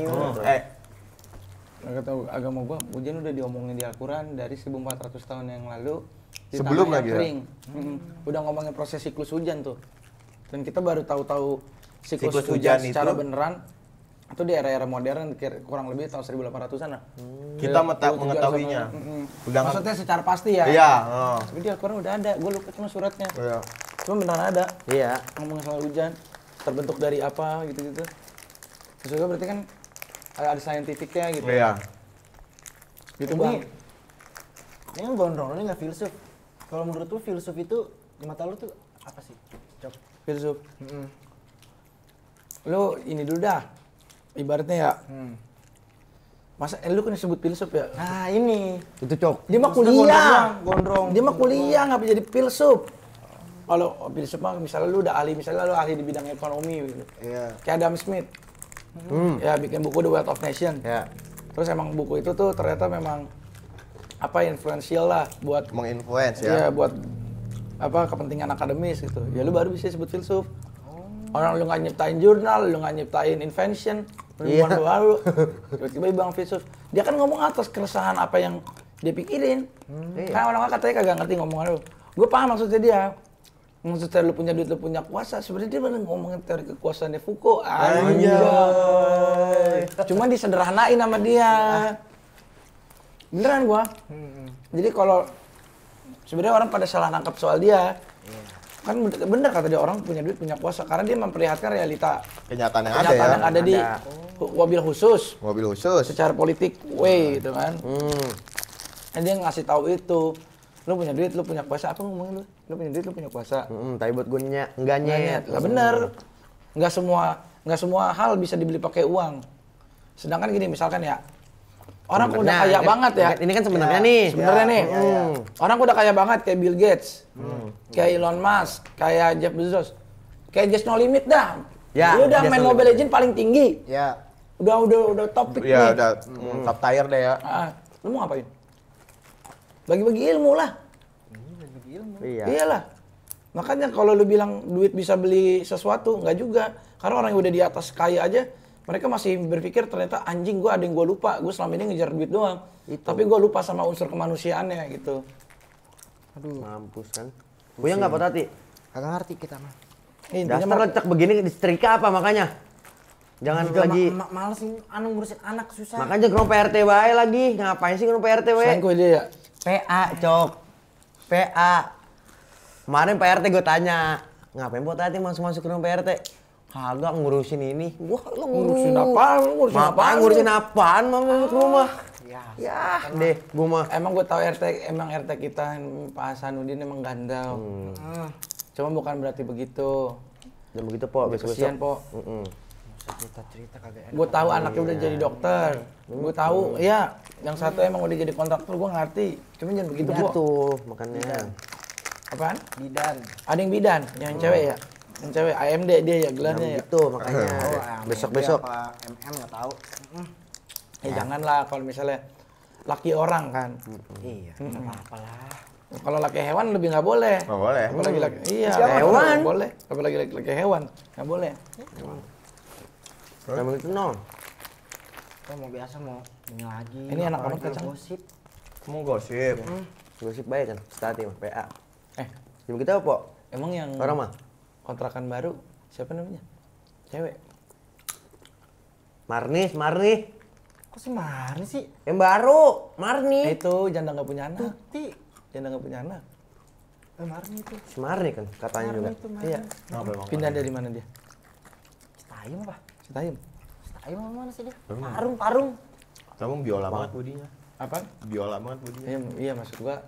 Speaker 1: kata agama gue, hujan udah diomongin di Al-Quran dari 1400 tahun yang lalu. Di
Speaker 2: Sebelum
Speaker 1: tanah yang
Speaker 2: lagi ya?
Speaker 1: kering. Udah ngomongin proses siklus hujan tuh. Dan kita baru tahu-tahu siklus hujan secara
Speaker 2: itu?
Speaker 1: beneran itu di era-era modern kurang lebih tahun 1800-an lah.
Speaker 2: Kita
Speaker 1: Jadi,
Speaker 2: mengetahuinya.
Speaker 1: Udah maksudnya secara pasti ya.
Speaker 2: Iya.
Speaker 1: Tapi di Al-Quran udah ada, gue lupa cuma suratnya.
Speaker 2: Iya.
Speaker 1: Cuma beneran ada.
Speaker 3: Iya.
Speaker 1: Ngomongin soal hujan, terbentuk dari apa gitu-gitu. Terus juga berarti kan ada scientificnya gitu.
Speaker 2: Iya.
Speaker 1: Gitu
Speaker 4: Ini-
Speaker 1: Bang.
Speaker 4: Ini kan gondrong, ini nggak filsuf. Kalau menurut lu filsuf itu di mata lu tuh apa sih? Cok.
Speaker 1: Filsuf. Lu ini dulu dah. Ibaratnya ya. Masa lu kan disebut filsuf ya?
Speaker 4: Nah ini.
Speaker 3: Itu Cok.
Speaker 1: Dia mah
Speaker 4: Maksudnya
Speaker 1: kuliah.
Speaker 4: gondrong.
Speaker 1: Dia mah kuliah ngapa jadi filsuf? Kalau filsuf mah misalnya lu udah ahli, misalnya lu ahli di bidang ekonomi gitu.
Speaker 4: Iya.
Speaker 1: Kayak Adam Smith. Ya bikin buku The Wealth of Nation.
Speaker 3: Ya.
Speaker 1: Terus emang buku itu tuh ternyata memang apa influential lah buat
Speaker 2: Menginfluence
Speaker 1: ya
Speaker 2: ya.
Speaker 1: buat apa kepentingan akademis gitu. Ya lu baru bisa sebut filsuf. Orang lu nggak nyiptain jurnal, lu nggak nyiptain invention,
Speaker 3: Iya.
Speaker 1: baru tiba-tiba bang filsuf. Dia kan ngomong atas keresahan apa yang dia pikirin. Kan orang katanya kagak ngerti ngomongan lu. Gue paham maksudnya dia. Maksudnya lu punya duit, lu punya kuasa. Sebenarnya dia bener ngomongin teori kekuasaannya Foucault. Anjay. Cuman disederhanain sama dia. Beneran gua. Jadi kalau sebenarnya orang pada salah nangkap soal dia. Kan bener kata dia, orang punya duit, punya kuasa. Karena dia memperlihatkan realita
Speaker 2: Kenyataan yang ada
Speaker 1: kenyataan
Speaker 2: ya.
Speaker 1: yang ada di wabil khusus.
Speaker 2: Mobil khusus.
Speaker 1: Secara politik way gitu kan. Dan dia ngasih tahu itu. Lu punya duit, lu punya kuasa. Apa ngomongin lu? Lu punya duit, lu punya kuasa.
Speaker 3: Tapi buat gue enggak nyet.
Speaker 1: Lah bener. Nggak semua hal bisa dibeli pakai uang. Sedangkan gini misalkan ya, orang udah
Speaker 3: Nah,
Speaker 1: kaya banget ya.
Speaker 3: Ini kan sebenarnya nih.
Speaker 1: Sebenarnya nih, orang udah kaya banget kayak Bill Gates, kayak Elon Musk, kayak Jeff Bezos, kayak Just No Limit dah.
Speaker 3: Ya,
Speaker 1: Dia udah
Speaker 3: Just
Speaker 1: main
Speaker 3: No
Speaker 1: Mobile Legends paling tinggi.
Speaker 4: Ya.
Speaker 1: Udah topik
Speaker 2: Ya
Speaker 1: nih.
Speaker 2: udah top tier deh ya.
Speaker 1: Lu mau ngapain? Bagi-bagi ilmu lah.
Speaker 3: Iya.
Speaker 1: Iyalah. Makanya kalau lu bilang duit bisa beli sesuatu, nggak juga. Karena orang yang udah di atas kaya aja, mereka masih berpikir ternyata anjing gua ada yang gua lupa. Gua selama ini ngejar duit doang. Tapi gua lupa sama unsur kemanusiaannya gitu.
Speaker 3: Mampus kan. Punya nggak Pak Tati?
Speaker 4: Kagak ngerti kita mah.
Speaker 1: Intinya
Speaker 3: Dasar lecek begini disetrika apa makanya? Jangan
Speaker 4: Juga
Speaker 3: lagi.
Speaker 4: males ngurusin anak susah.
Speaker 3: Makanya gerong PRT bae lagi. Ngapain sih gerong PRT we?
Speaker 1: selingkuh dia ya.
Speaker 3: PA, Cok. PA. Kemarin PRT gue tanya, ngapain Pak Tati masuk gerong PRT? Kagak ngurusin ini. Wah, lu
Speaker 1: Ngurusin apaan? Ngurusin apaan?
Speaker 3: Ngurusin apaan mau masuk rumah? Ya, deh, gua mah.
Speaker 1: Emang gue tahu emang RT kita Pak Hasanuddin emang gandau. Cuma bukan berarti begitu.
Speaker 3: Dan begitu, Po,
Speaker 1: Kesian,
Speaker 3: besok-besok.
Speaker 1: Po.
Speaker 4: Cerita kagak enak.
Speaker 1: Gue tahu anaknya udah jadi dokter. Gue tahu, ya, yang satu emang udah jadi kontraktor, gue ngerti. Cuma jangan begitu,
Speaker 3: Iya
Speaker 1: Po.
Speaker 3: tuh, makanya.
Speaker 1: Apaan?
Speaker 4: Bidan.
Speaker 1: Ada yang bidan, yang cewek ya? Yang cewek AMD dia ya gelarnya ya.
Speaker 3: Gitu, makanya. Besok-besok.
Speaker 4: Apa MM nggak tahu.
Speaker 1: Ya janganlah kalau misalnya laki orang kan.
Speaker 4: Iya. Nggak apa-apa lah.
Speaker 1: Kalau laki hewan lebih nggak boleh.
Speaker 2: Nggak boleh.
Speaker 1: Apalagi laki, iya,
Speaker 3: Hewan.
Speaker 1: nggak boleh. Apalagi laki hewan, nggak boleh.
Speaker 3: Kamu itu no.
Speaker 4: Kita mau biasa mau ini lagi.
Speaker 1: Ini enak
Speaker 4: apa
Speaker 1: banget
Speaker 4: lagi,
Speaker 1: kacang.
Speaker 4: Gosip.
Speaker 2: Mau gosip.
Speaker 3: Gosip baik kan, Tati mah, PA.
Speaker 1: Eh,
Speaker 3: Jam kita apa, Po?
Speaker 1: emang yang
Speaker 3: Orang mah?
Speaker 1: kontrakan baru siapa namanya? Cewek.
Speaker 3: Marni.
Speaker 4: Kok si Marni sih?
Speaker 3: Yang baru, Marni.
Speaker 1: Itu janda nggak punya anak.
Speaker 4: Tuti.
Speaker 1: Janda nggak punya anak.
Speaker 4: Marni itu.
Speaker 3: Si Marni kan katanya juga.
Speaker 4: Marni itu Marni.
Speaker 1: Iya.
Speaker 2: Kenapa emang?
Speaker 1: Pindah dari mana dia?
Speaker 4: Citayam apa?
Speaker 1: Citayam.
Speaker 4: Citayam mana sih dia? Parung.
Speaker 2: Kamu biola banget budinya.
Speaker 1: Apa?
Speaker 2: Biola banget budinya.
Speaker 1: Iya, iya maksud gua.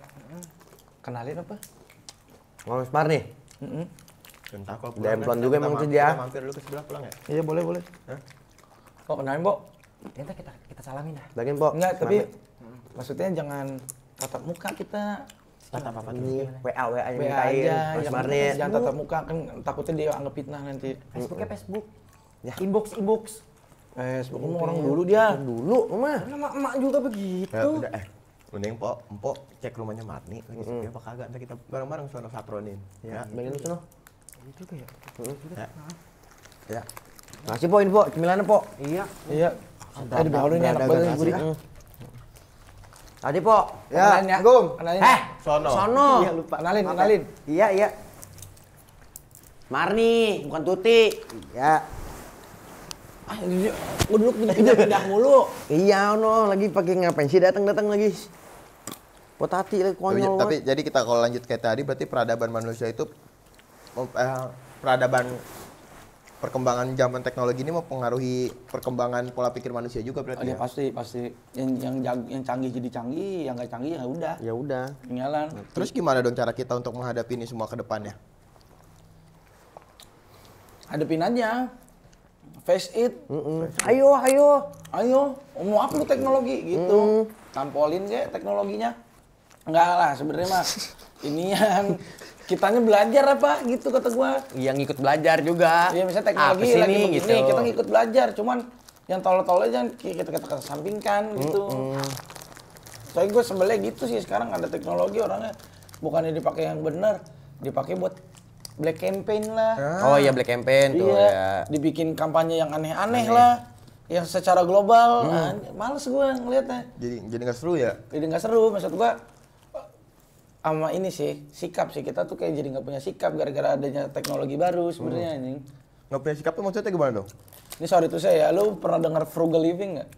Speaker 1: Kenalin apa?
Speaker 3: Ngomong si Marni.
Speaker 2: Entah kalau
Speaker 3: Demplon juga emang tuh dia.
Speaker 2: Mampir dulu ke sebelah pulang ya?
Speaker 1: Iya boleh.
Speaker 2: Hah?
Speaker 1: Oh kenalin, Bo.
Speaker 4: Nanti kita salamin dah.
Speaker 3: Bagian, Po.
Speaker 1: Enggak, tapi maksudnya jangan tatap muka kita.
Speaker 2: Tatap apa
Speaker 3: Ini
Speaker 2: tuh?
Speaker 3: WA
Speaker 1: WA
Speaker 3: mintain.
Speaker 1: aja,
Speaker 3: Mas
Speaker 1: jangan,
Speaker 3: Marni.
Speaker 1: jangan tatap muka kan takutnya dia anggap fitnah nanti.
Speaker 4: Facebooknya Facebook.
Speaker 3: Ya.
Speaker 4: Inbox.
Speaker 1: Facebook mau orang dulu dia.
Speaker 3: Dulu, mah.
Speaker 4: Nama emak juga begitu.
Speaker 2: Ya udah mending Empok cek rumahnya Marni lagi sepi apa kagak, ntar kita bareng-bareng sono satronin. Ya.
Speaker 3: Bagian itu, no.
Speaker 4: Ini juga ya.
Speaker 2: Ya. Ya.
Speaker 3: Ngasih, Po, info. Cemilannya, Po.
Speaker 4: Iya.
Speaker 1: Iya. Ada bau ini enak banget gurih.
Speaker 3: Tadi, Po.
Speaker 1: Kenalin ya. Kenalin.
Speaker 2: Sono.
Speaker 3: Sono.
Speaker 1: Iya lupa. Kenalin.
Speaker 3: Iya. Marni, bukan Tuti. Iya.
Speaker 1: Ah, gua dulu pindah mulu.
Speaker 3: Iya, no. Lagi pakai ngapain sih datang lagi. Potati lagi konyol.
Speaker 2: Tapi jadi kita kalau lanjut kayak tadi berarti peradaban manusia itu peradaban perkembangan zaman teknologi ini mempengaruhi perkembangan pola pikir manusia juga berarti
Speaker 1: Dia
Speaker 2: ya?
Speaker 1: pasti yang canggih jadi canggih, yang nggak canggih ya udah.
Speaker 3: Ya udah.
Speaker 1: Tinggalan.
Speaker 2: Terus gimana dong cara kita untuk menghadapi ini semua ke depannya?
Speaker 1: hadepin aja. Face it.
Speaker 3: Ayo.
Speaker 1: Mau apa lu teknologi gitu. Tampolin kayak teknologinya. Enggak lah sebenarnya mah. Ini yang kitanya belajar apa gitu kata gua.
Speaker 3: Yang ikut belajar juga.
Speaker 1: Iya misalnya teknologi
Speaker 3: Apa sih
Speaker 1: lagi
Speaker 3: nih,
Speaker 1: begini,
Speaker 3: gitu.
Speaker 1: kita ngikut belajar. Cuman yang tolol-tolol aja kita kesampingkan gitu. Soalnya gue sebelnya gitu sih sekarang ada teknologi orangnya bukannya dipakai yang benar, dipakai buat black campaign lah.
Speaker 3: Oh iya black campaign tuh
Speaker 1: Iya,
Speaker 3: ya.
Speaker 1: dibikin kampanye yang aneh-aneh lah, yang secara global. Nah, males gue ngeliatnya.
Speaker 2: Jadi nggak seru ya?
Speaker 1: Jadi nggak seru, maksud gue sama ini sih sikap sih kita tuh kayak jadi nggak punya sikap gara-gara adanya teknologi baru sebenarnya anjing.
Speaker 2: Nggak punya sikap tuh maksudnya gimana dong?
Speaker 1: Ini sorry tuh saya, lu pernah dengar frugal living nggak?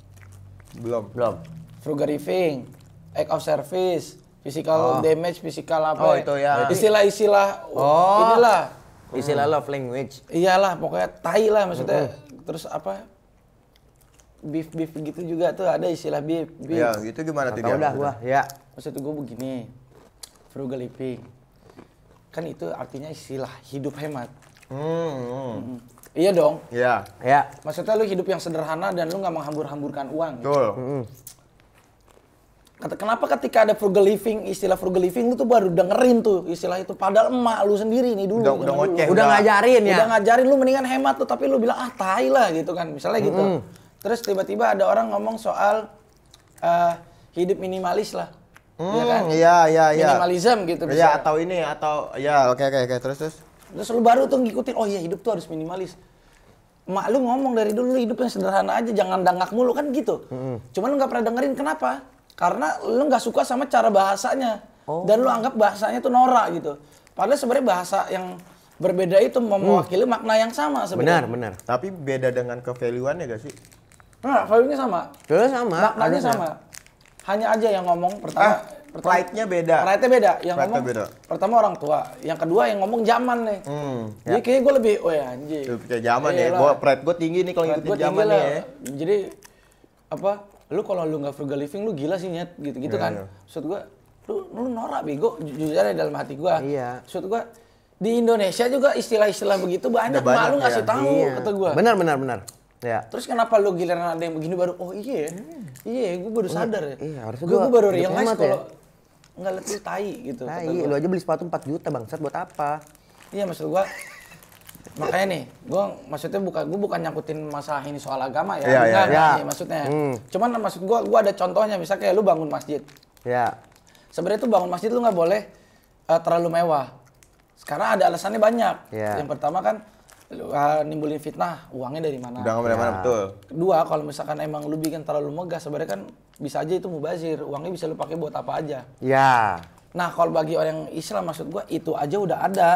Speaker 2: Belum.
Speaker 1: Frugal living, act of service, physical damage, physical apa?
Speaker 3: Oh, itu ya.
Speaker 1: Istilah-istilah,
Speaker 3: Oh.
Speaker 1: inilah.
Speaker 3: Istilah love language.
Speaker 1: Iyalah, pokoknya tai lah maksudnya. Terus apa? Beef gitu juga tuh ada istilah beef.
Speaker 2: Ya, gitu gimana tuh
Speaker 3: Tahu
Speaker 2: dia?
Speaker 3: dah gua, ya.
Speaker 1: Maksud gue begini, frugal living. Kan itu artinya istilah hidup hemat. Iya dong.
Speaker 2: Iya.
Speaker 3: Ya.
Speaker 1: Maksudnya lu hidup yang sederhana dan lu nggak menghambur-hamburkan uang.
Speaker 2: Betul.
Speaker 1: Kenapa ketika ada frugal living, istilah frugal living lu tuh baru dengerin tuh istilah itu. Padahal emak lu sendiri nih dulu.
Speaker 2: Udah
Speaker 1: zaman
Speaker 2: ngoceh.
Speaker 1: dulu.
Speaker 3: Udah ngajarin ya.
Speaker 1: Udah ngajarin lu mendingan hemat tuh, tapi lu bilang tai lah gitu kan. Misalnya gitu. Terus tiba-tiba ada orang ngomong soal hidup minimalis lah. Iya kan?
Speaker 2: Iya.
Speaker 1: Minimalism gitu
Speaker 2: Iya,
Speaker 1: misalnya.
Speaker 2: atau ini atau ya oke terus.
Speaker 1: Terus lu baru tuh ngikutin, oh iya hidup tuh harus minimalis. Mak lu ngomong dari dulu hidup yang sederhana aja, jangan dangak mulu kan gitu. Cuman lu nggak pernah dengerin kenapa? Karena lu nggak suka sama cara bahasanya. Dan lu anggap bahasanya tuh norak gitu. Padahal sebenarnya bahasa yang berbeda itu mewakili makna yang sama sebenarnya.
Speaker 3: Benar.
Speaker 2: Tapi beda dengan ke-value-annya gak sih?
Speaker 1: Nah, value-nya sama.
Speaker 3: Terus sama.
Speaker 1: Maknanya
Speaker 3: harusnya.
Speaker 1: sama. Hanya aja yang ngomong pertama
Speaker 2: Pride-nya beda.
Speaker 1: Pride-nya beda. Yang
Speaker 2: Pride-nya
Speaker 1: ngomong
Speaker 2: beda.
Speaker 1: pertama orang tua, yang kedua yang ngomong zaman nih. Jadi kayaknya gue lebih, oh ya anjing.
Speaker 2: Itu kayak zaman ya.
Speaker 1: Iyalah.
Speaker 2: Gua pride gua tinggi nih kalau
Speaker 1: Pride
Speaker 2: ngikutin
Speaker 1: gua tinggi
Speaker 2: zaman
Speaker 1: lah.
Speaker 2: nih ya.
Speaker 1: Jadi apa? Lu kalau lu nggak frugal living lu gila sih nyet gitu-gitu
Speaker 2: Iya,
Speaker 1: kan.
Speaker 2: iya.
Speaker 1: Maksud gua lu norak bego jujur aja dalam hati gua.
Speaker 3: Iya.
Speaker 1: Maksud gua di Indonesia juga istilah-istilah begitu banyak,
Speaker 2: Udah banyak
Speaker 1: mak lu
Speaker 2: ya.
Speaker 1: ngasih tahu kata gua.
Speaker 3: Benar. Ya.
Speaker 1: Terus kenapa lu giliran ada yang begini baru oh iya ya. Iya, gua baru sadar ya.
Speaker 3: Iya, harusnya
Speaker 1: gua baru
Speaker 3: hidup
Speaker 1: realize
Speaker 3: hemat
Speaker 1: kalau
Speaker 3: ya.
Speaker 1: enggak letih tai gitu kata
Speaker 3: Tai,
Speaker 1: gua.
Speaker 3: lu aja beli sepatu 4 juta bangsat buat apa?
Speaker 1: Iya maksud gua makanya nih, gua bukan nyangkutin masalah ini soal agama ya,
Speaker 2: Iya,
Speaker 1: bukan
Speaker 3: iya.
Speaker 1: nih maksudnya. Cuman maksud gua ada contohnya, misalnya kayak lu bangun masjid.
Speaker 3: Ya.
Speaker 1: Sebenarnya tuh bangun masjid lu nggak boleh terlalu mewah. Sekarang ada alasannya banyak.
Speaker 3: Iya.
Speaker 1: Yang pertama kan nimbulin fitnah, uangnya dari mana?
Speaker 2: Udah kemana-mana betul.
Speaker 1: Kedua, kalau misalkan emang lu bikin terlalu megah, sebenarnya kan bisa aja itu mubazir, uangnya bisa lu pakai buat apa aja.
Speaker 3: Ya.
Speaker 1: Nah, kalau bagi orang Islam maksud gua itu aja udah ada.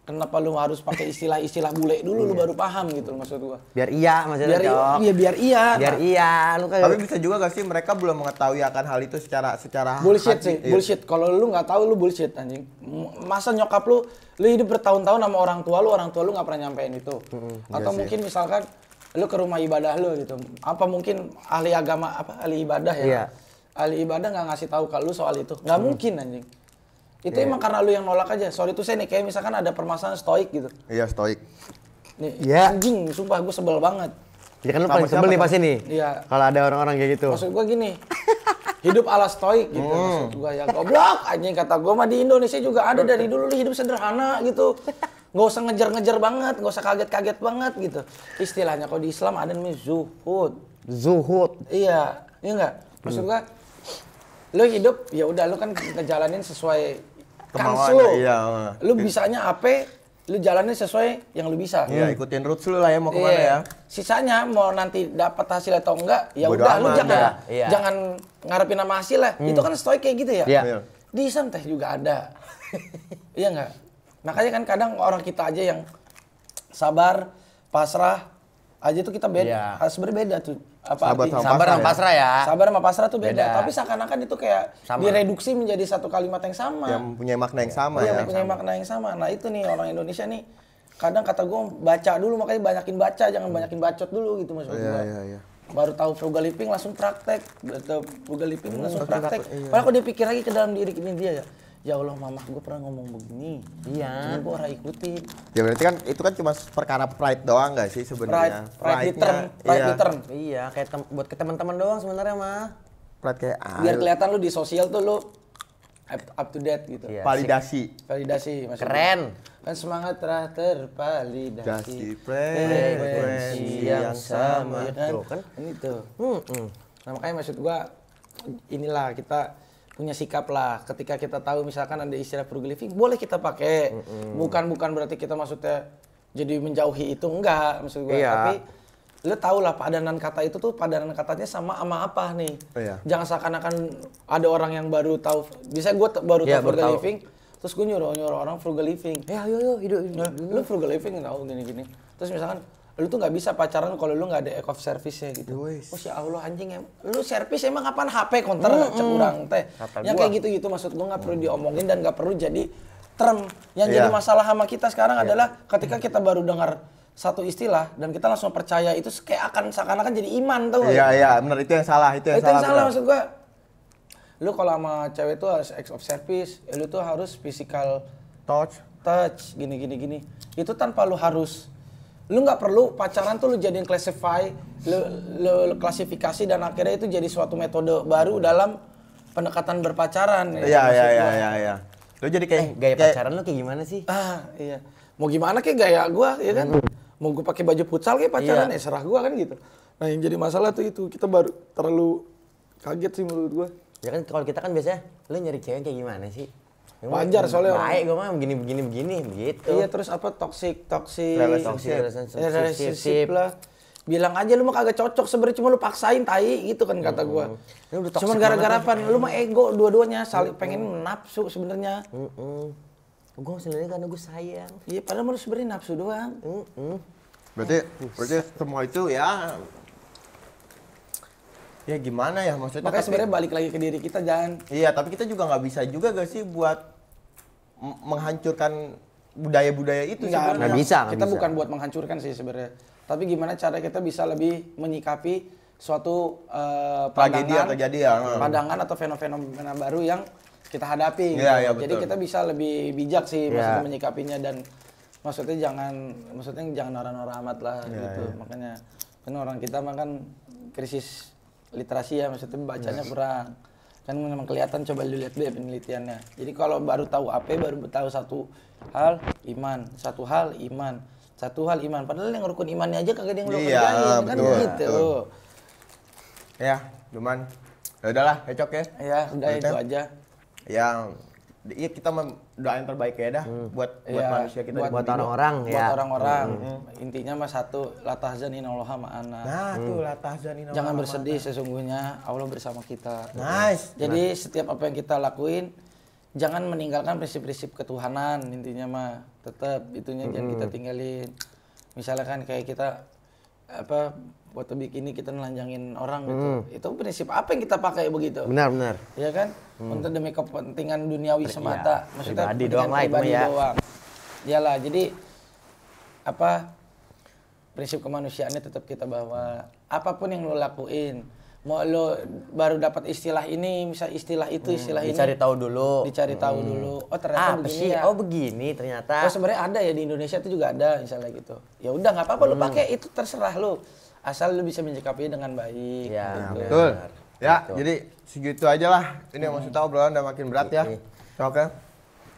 Speaker 1: Kenapa lu harus pakai istilah-istilah bule dulu lu baru paham gitu maksud gua.
Speaker 3: Biar iya maksudnya, Cok.
Speaker 1: Biar iya.
Speaker 3: Biar iya, lu kayak
Speaker 2: Tapi bisa juga gak sih mereka belum mengetahui akan hal itu secara
Speaker 1: Bullshit
Speaker 2: hati?
Speaker 1: sih,
Speaker 2: Iya.
Speaker 1: bullshit. Kalau lu nggak tahu lu bullshit anjing. Masa nyokap lu hidup bertahun-tahun sama orang tua lu nggak pernah nyampein itu. Atau
Speaker 2: Iya
Speaker 1: mungkin misalkan lu ke rumah ibadah lu gitu. Apa mungkin ahli agama ahli ibadah ya?
Speaker 3: Iya.
Speaker 1: Ahli ibadah nggak ngasih tahu ke lu soal itu. Nggak mungkin anjing. Itu emang karena lu yang nolak aja. Sorry tuh saya nih kayak misalkan ada permasalahan stoik gitu.
Speaker 2: Iya, stoik.
Speaker 1: Nih,
Speaker 3: Iya.
Speaker 1: anjing, sumpah gue sebel banget.
Speaker 3: ya kan lu
Speaker 2: Sama
Speaker 3: paling sebel
Speaker 2: siapa
Speaker 3: nih
Speaker 2: tuh?
Speaker 3: pasti nih.
Speaker 1: Iya.
Speaker 3: Kalau ada orang-orang kayak gitu.
Speaker 1: Maksud gue gini, hidup ala stoik gitu. Maksud gue ya goblok anjing kata gue mah di Indonesia juga ada dari dulu lu hidup sederhana gitu. Nggak usah ngejar-ngejar banget, nggak usah kaget-kaget banget gitu. Istilahnya kalau di Islam ada namanya zuhud.
Speaker 3: Zuhud.
Speaker 1: Iya, iya enggak? Maksud gue, lu hidup ya udah lu kan ngejalanin sesuai kans
Speaker 2: Kemauan,
Speaker 1: lu.
Speaker 2: iya.
Speaker 1: Lu bisanya apa? Lu jalanin sesuai yang lu bisa.
Speaker 2: Iya, ikutin roots lu lah ya mau kemana ya.
Speaker 1: Sisanya mau nanti dapat hasil atau enggak, ya
Speaker 2: Bodo
Speaker 1: udah lu
Speaker 2: amat,
Speaker 1: jangan
Speaker 3: ya. Iya.
Speaker 1: jangan ngarepin sama hasil lah. Itu kan stoik kayak gitu ya.
Speaker 3: Iya.
Speaker 1: Di Islam teh juga ada. Iya enggak? Makanya kan kadang orang kita aja yang sabar, pasrah aja tuh kita beda.
Speaker 3: Iya.
Speaker 1: Sebenarnya beda tuh. Apa
Speaker 2: Sabar
Speaker 1: artinya?
Speaker 2: sama
Speaker 3: Sabar sama pasrah ya.
Speaker 1: Sabar sama pasrah tuh beda.
Speaker 3: Beda.
Speaker 1: Tapi seakan-akan itu kayak
Speaker 3: Sama.
Speaker 1: direduksi menjadi satu kalimat yang sama.
Speaker 2: Yang punya makna yang sama
Speaker 1: Iya,
Speaker 2: ya.
Speaker 1: punya makna yang sama. Nah itu nih orang Indonesia nih, kadang kata gue baca dulu, makanya banyakin baca, jangan banyakin bacot dulu gitu maksud gue.
Speaker 2: Iya.
Speaker 1: Baru tahu frugal living langsung praktek, baru tahu frugal living langsung praktek. Padahal kalau dia pikir lagi ke dalam diri ini dia ya, ya Allah mamah gue pernah ngomong begini.
Speaker 3: Iya.
Speaker 1: Cuma gue orang ikutin.
Speaker 2: Ya berarti kan itu kan cuma perkara pride doang nggak sih sebenarnya?
Speaker 1: Pride di turn.
Speaker 3: Iya, kayak buat ke teman-teman doang sebenarnya mah.
Speaker 2: Pride kayak
Speaker 1: Biar kelihatan lu di sosial tuh lu up to date gitu.
Speaker 3: Iya.
Speaker 1: Validasi maksudnya.
Speaker 3: Keren.
Speaker 1: Kan semangat tervalidasi.
Speaker 2: Frekuensi yang sama.
Speaker 1: Ya kan?
Speaker 3: Tuh, kan?
Speaker 1: Ini tuh. Nah, makanya maksud gua inilah kita punya sikap lah ketika kita tahu misalkan ada istilah frugal living boleh kita pakai. Bukan berarti kita maksudnya jadi menjauhi itu enggak maksud gua.
Speaker 3: Iya.
Speaker 1: Tapi lu tau lah padanan kata itu tuh padanan katanya sama apa nih.
Speaker 2: Iya.
Speaker 1: Jangan seakan-akan ada orang yang baru tahu. Bisa gue baru tahu frugal living, terus gue nyuruh orang frugal living.
Speaker 3: Ayo hidup.
Speaker 1: Lu frugal living tau gini-gini. Terus misalkan lu tuh nggak bisa pacaran kalau lu nggak ada eco service-nya gitu. Oh ya Allah anjing lu servis emang kapan HP counter cek urang teh. Yang kayak gitu-gitu maksud gue nggak perlu diomongin dan nggak perlu jadi term. Yang jadi masalah sama kita sekarang adalah ketika kita baru dengar satu istilah dan kita langsung percaya itu kayak akan seakan-akan jadi iman tau gak?
Speaker 2: Iya benar itu yang salah
Speaker 1: Itu yang salah maksud gua. Lu kalau sama cewek tuh harus acts of service, lu tuh harus physical touch gini. Itu tanpa lu harus lu nggak perlu pacaran tuh lu jadiin classify, lu klasifikasi dan akhirnya itu jadi suatu metode baru dalam pendekatan berpacaran.
Speaker 2: Iya. Lu jadi kayak
Speaker 3: Gaya pacaran lu kayak gimana sih?
Speaker 1: Iya. Mau gimana kayak gaya gua ya kan? Mau gue pakai baju futsal kayak pacaran ya serah gua kan gitu. Nah yang jadi masalah tuh itu kita baru terlalu kaget sih menurut gua.
Speaker 3: Ya kan kalau kita kan biasanya lu nyari cewek kayak gimana sih?
Speaker 1: Wajar soalnya
Speaker 3: baik gue mah begini begitu.
Speaker 1: Iya terus apa toxic
Speaker 3: relationship
Speaker 1: lah. Bilang aja lu mah kagak cocok sebenarnya cuma lu paksain tai gitu kan kata gua. Cuman gara-gara apa? Lu mah ego dua-duanya saling pengen nafsu sebenarnya.
Speaker 3: Gue sebenarnya karena gue sayang.
Speaker 1: Iya padahal lu sebenarnya nafsu doang.
Speaker 2: berarti semua itu ya gimana ya maksudnya?
Speaker 1: Makanya sebenarnya balik lagi ke diri kita jangan.
Speaker 2: Iya tapi kita juga nggak bisa juga gak sih buat menghancurkan budaya-budaya itu sebenarnya.
Speaker 3: Nggak bisa.
Speaker 1: Kita bukan buat menghancurkan sih sebenarnya. Tapi gimana cara kita bisa lebih menyikapi suatu pandangan atau fenomena baru yang kita hadapi.
Speaker 2: Iya,
Speaker 1: gitu. Jadi kita bisa lebih bijak sih maksudnya menyikapinya dan maksudnya jangan norak-norak amat lah gitu. Makanya kan orang kita mah kan krisis literasi ya maksudnya bacanya kurang. Kan memang kelihatan coba lihat deh penelitiannya. Jadi kalau baru tahu AP baru tahu satu hal iman. Padahal yang rukun imannya aja kagak ada yang lu kerjain kan gitu.
Speaker 2: Ya, cuman ya udahlah, cocok ya.
Speaker 1: Ya, udah itu aja.
Speaker 2: Iya kita doain terbaik ya dah buat manusia kita
Speaker 3: buat orang-orang ya.
Speaker 1: Buat orang-orang. Intinya mah satu, la tahzan innallaha ma'ana.
Speaker 2: Nah, tuh la tahzan innallaha.
Speaker 1: Jangan bersedih sesungguhnya Allah bersama kita.
Speaker 2: Nice.
Speaker 1: Jadi setiap apa yang kita lakuin jangan meninggalkan prinsip-prinsip ketuhanan intinya mah. Tetap itunya jangan kita tinggalin. Misalnya kan kayak kita foto bikini kita nelanjangin orang gitu. Itu prinsip apa yang kita pakai begitu?
Speaker 3: Benar.
Speaker 1: Iya kan? Untuk demi kepentingan duniawi semata. Maksudnya
Speaker 3: pribadi doang lah itu ya.
Speaker 1: Iyalah, jadi prinsip kemanusiaannya tetap kita bawa. Apapun yang lo lakuin, mau lo baru dapat istilah ini, misal istilah itu, istilah ini.
Speaker 3: Dicari tahu dulu.
Speaker 1: Oh, ternyata begini ya.
Speaker 3: Oh, begini ternyata.
Speaker 1: Oh, sebenarnya ada ya di Indonesia itu juga ada misalnya gitu. Ya udah nggak apa-apa lo pakai itu terserah lo. Asal lu bisa menyikapinya dengan baik.
Speaker 3: Ya,
Speaker 1: gitu.
Speaker 2: Betul. Ya, jadi segitu aja lah. Ini maksudnya obrolan udah makin berat ya. Oke.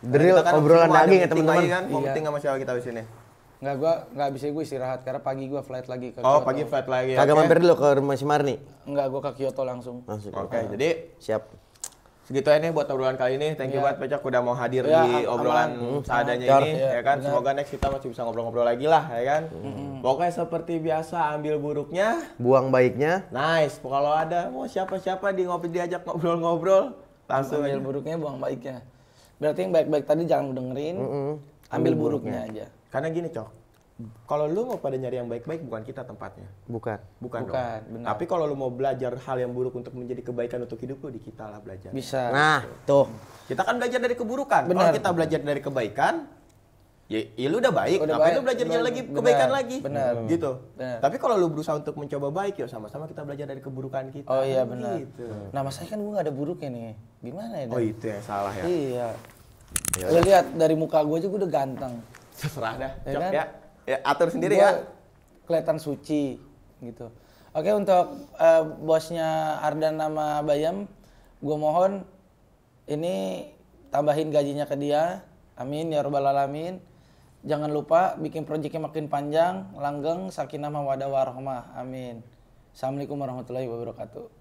Speaker 3: Drill obrolan daging ya teman-teman.
Speaker 2: Kan, mau meeting sama siapa kita di sini?
Speaker 1: Enggak, gua nggak bisa gue istirahat karena pagi gua flight lagi ke
Speaker 2: Oh,
Speaker 1: Kyoto.
Speaker 2: pagi flight lagi.
Speaker 3: Kagak mampir dulu ke rumah si Marni.
Speaker 1: Enggak, gua ke Kyoto langsung.
Speaker 2: Oke, jadi
Speaker 3: Siap.
Speaker 2: segitu aja nih buat obrolan kali ini. Thank you banget Pecak udah mau hadir di obrolan seadanya ini ya kan. Semoga next kita masih bisa ngobrol-ngobrol lagi lah ya kan. Pokoknya seperti biasa ambil buruknya,
Speaker 3: Buang baiknya.
Speaker 2: nice. Kalau ada mau siapa-siapa diajak ngobrol-ngobrol, langsung
Speaker 1: Ambil
Speaker 2: aja.
Speaker 1: buruknya, buang baiknya. Berarti yang baik-baik tadi jangan dengerin. Ambil buruknya aja.
Speaker 2: Karena gini, Cok. Kalau lu mau pada nyari yang baik-baik bukan kita tempatnya.
Speaker 3: Bukan.
Speaker 2: Bukan dong.
Speaker 1: benar.
Speaker 2: Tapi kalau lu mau belajar hal yang buruk untuk menjadi kebaikan untuk hidup lu, di kita lah belajar.
Speaker 1: Bisa.
Speaker 3: Nah, tuh.
Speaker 2: Kita kan belajar dari keburukan. Kalau
Speaker 1: Benar.
Speaker 2: kita belajar dari kebaikan, ya lu udah baik.
Speaker 1: Udah
Speaker 2: Ngapain
Speaker 1: baik.
Speaker 2: lu belajar lagi
Speaker 1: Benar.
Speaker 2: kebaikan lagi?
Speaker 1: Benar.
Speaker 2: Gitu.
Speaker 1: Benar.
Speaker 2: Tapi kalau lu berusaha untuk mencoba baik, yuk sama-sama kita belajar dari keburukan kita.
Speaker 1: Oh iya
Speaker 2: Kan
Speaker 1: benar.
Speaker 2: Gitu.
Speaker 1: Nah, masalahnya kan gua nggak ada buruknya nih. Gimana ya? Dan?
Speaker 2: Oh itu yang salah ya.
Speaker 1: Iya. Lu lihat dari muka gue juga udah ganteng.
Speaker 2: Terserah dah.
Speaker 1: Ya
Speaker 2: Cok,
Speaker 1: kan?
Speaker 2: ya atur sendiri
Speaker 1: Gua
Speaker 2: ya.
Speaker 1: Kelihatan suci gitu. Oke, untuk bosnya Ardan sama Bayam, gue mohon ini tambahin gajinya ke dia. Amin ya rabbal alamin. Jangan lupa bikin proyeknya makin panjang, langgeng, sakinah mawaddah warahmah. Amin. Assalamualaikum warahmatullahi wabarakatuh.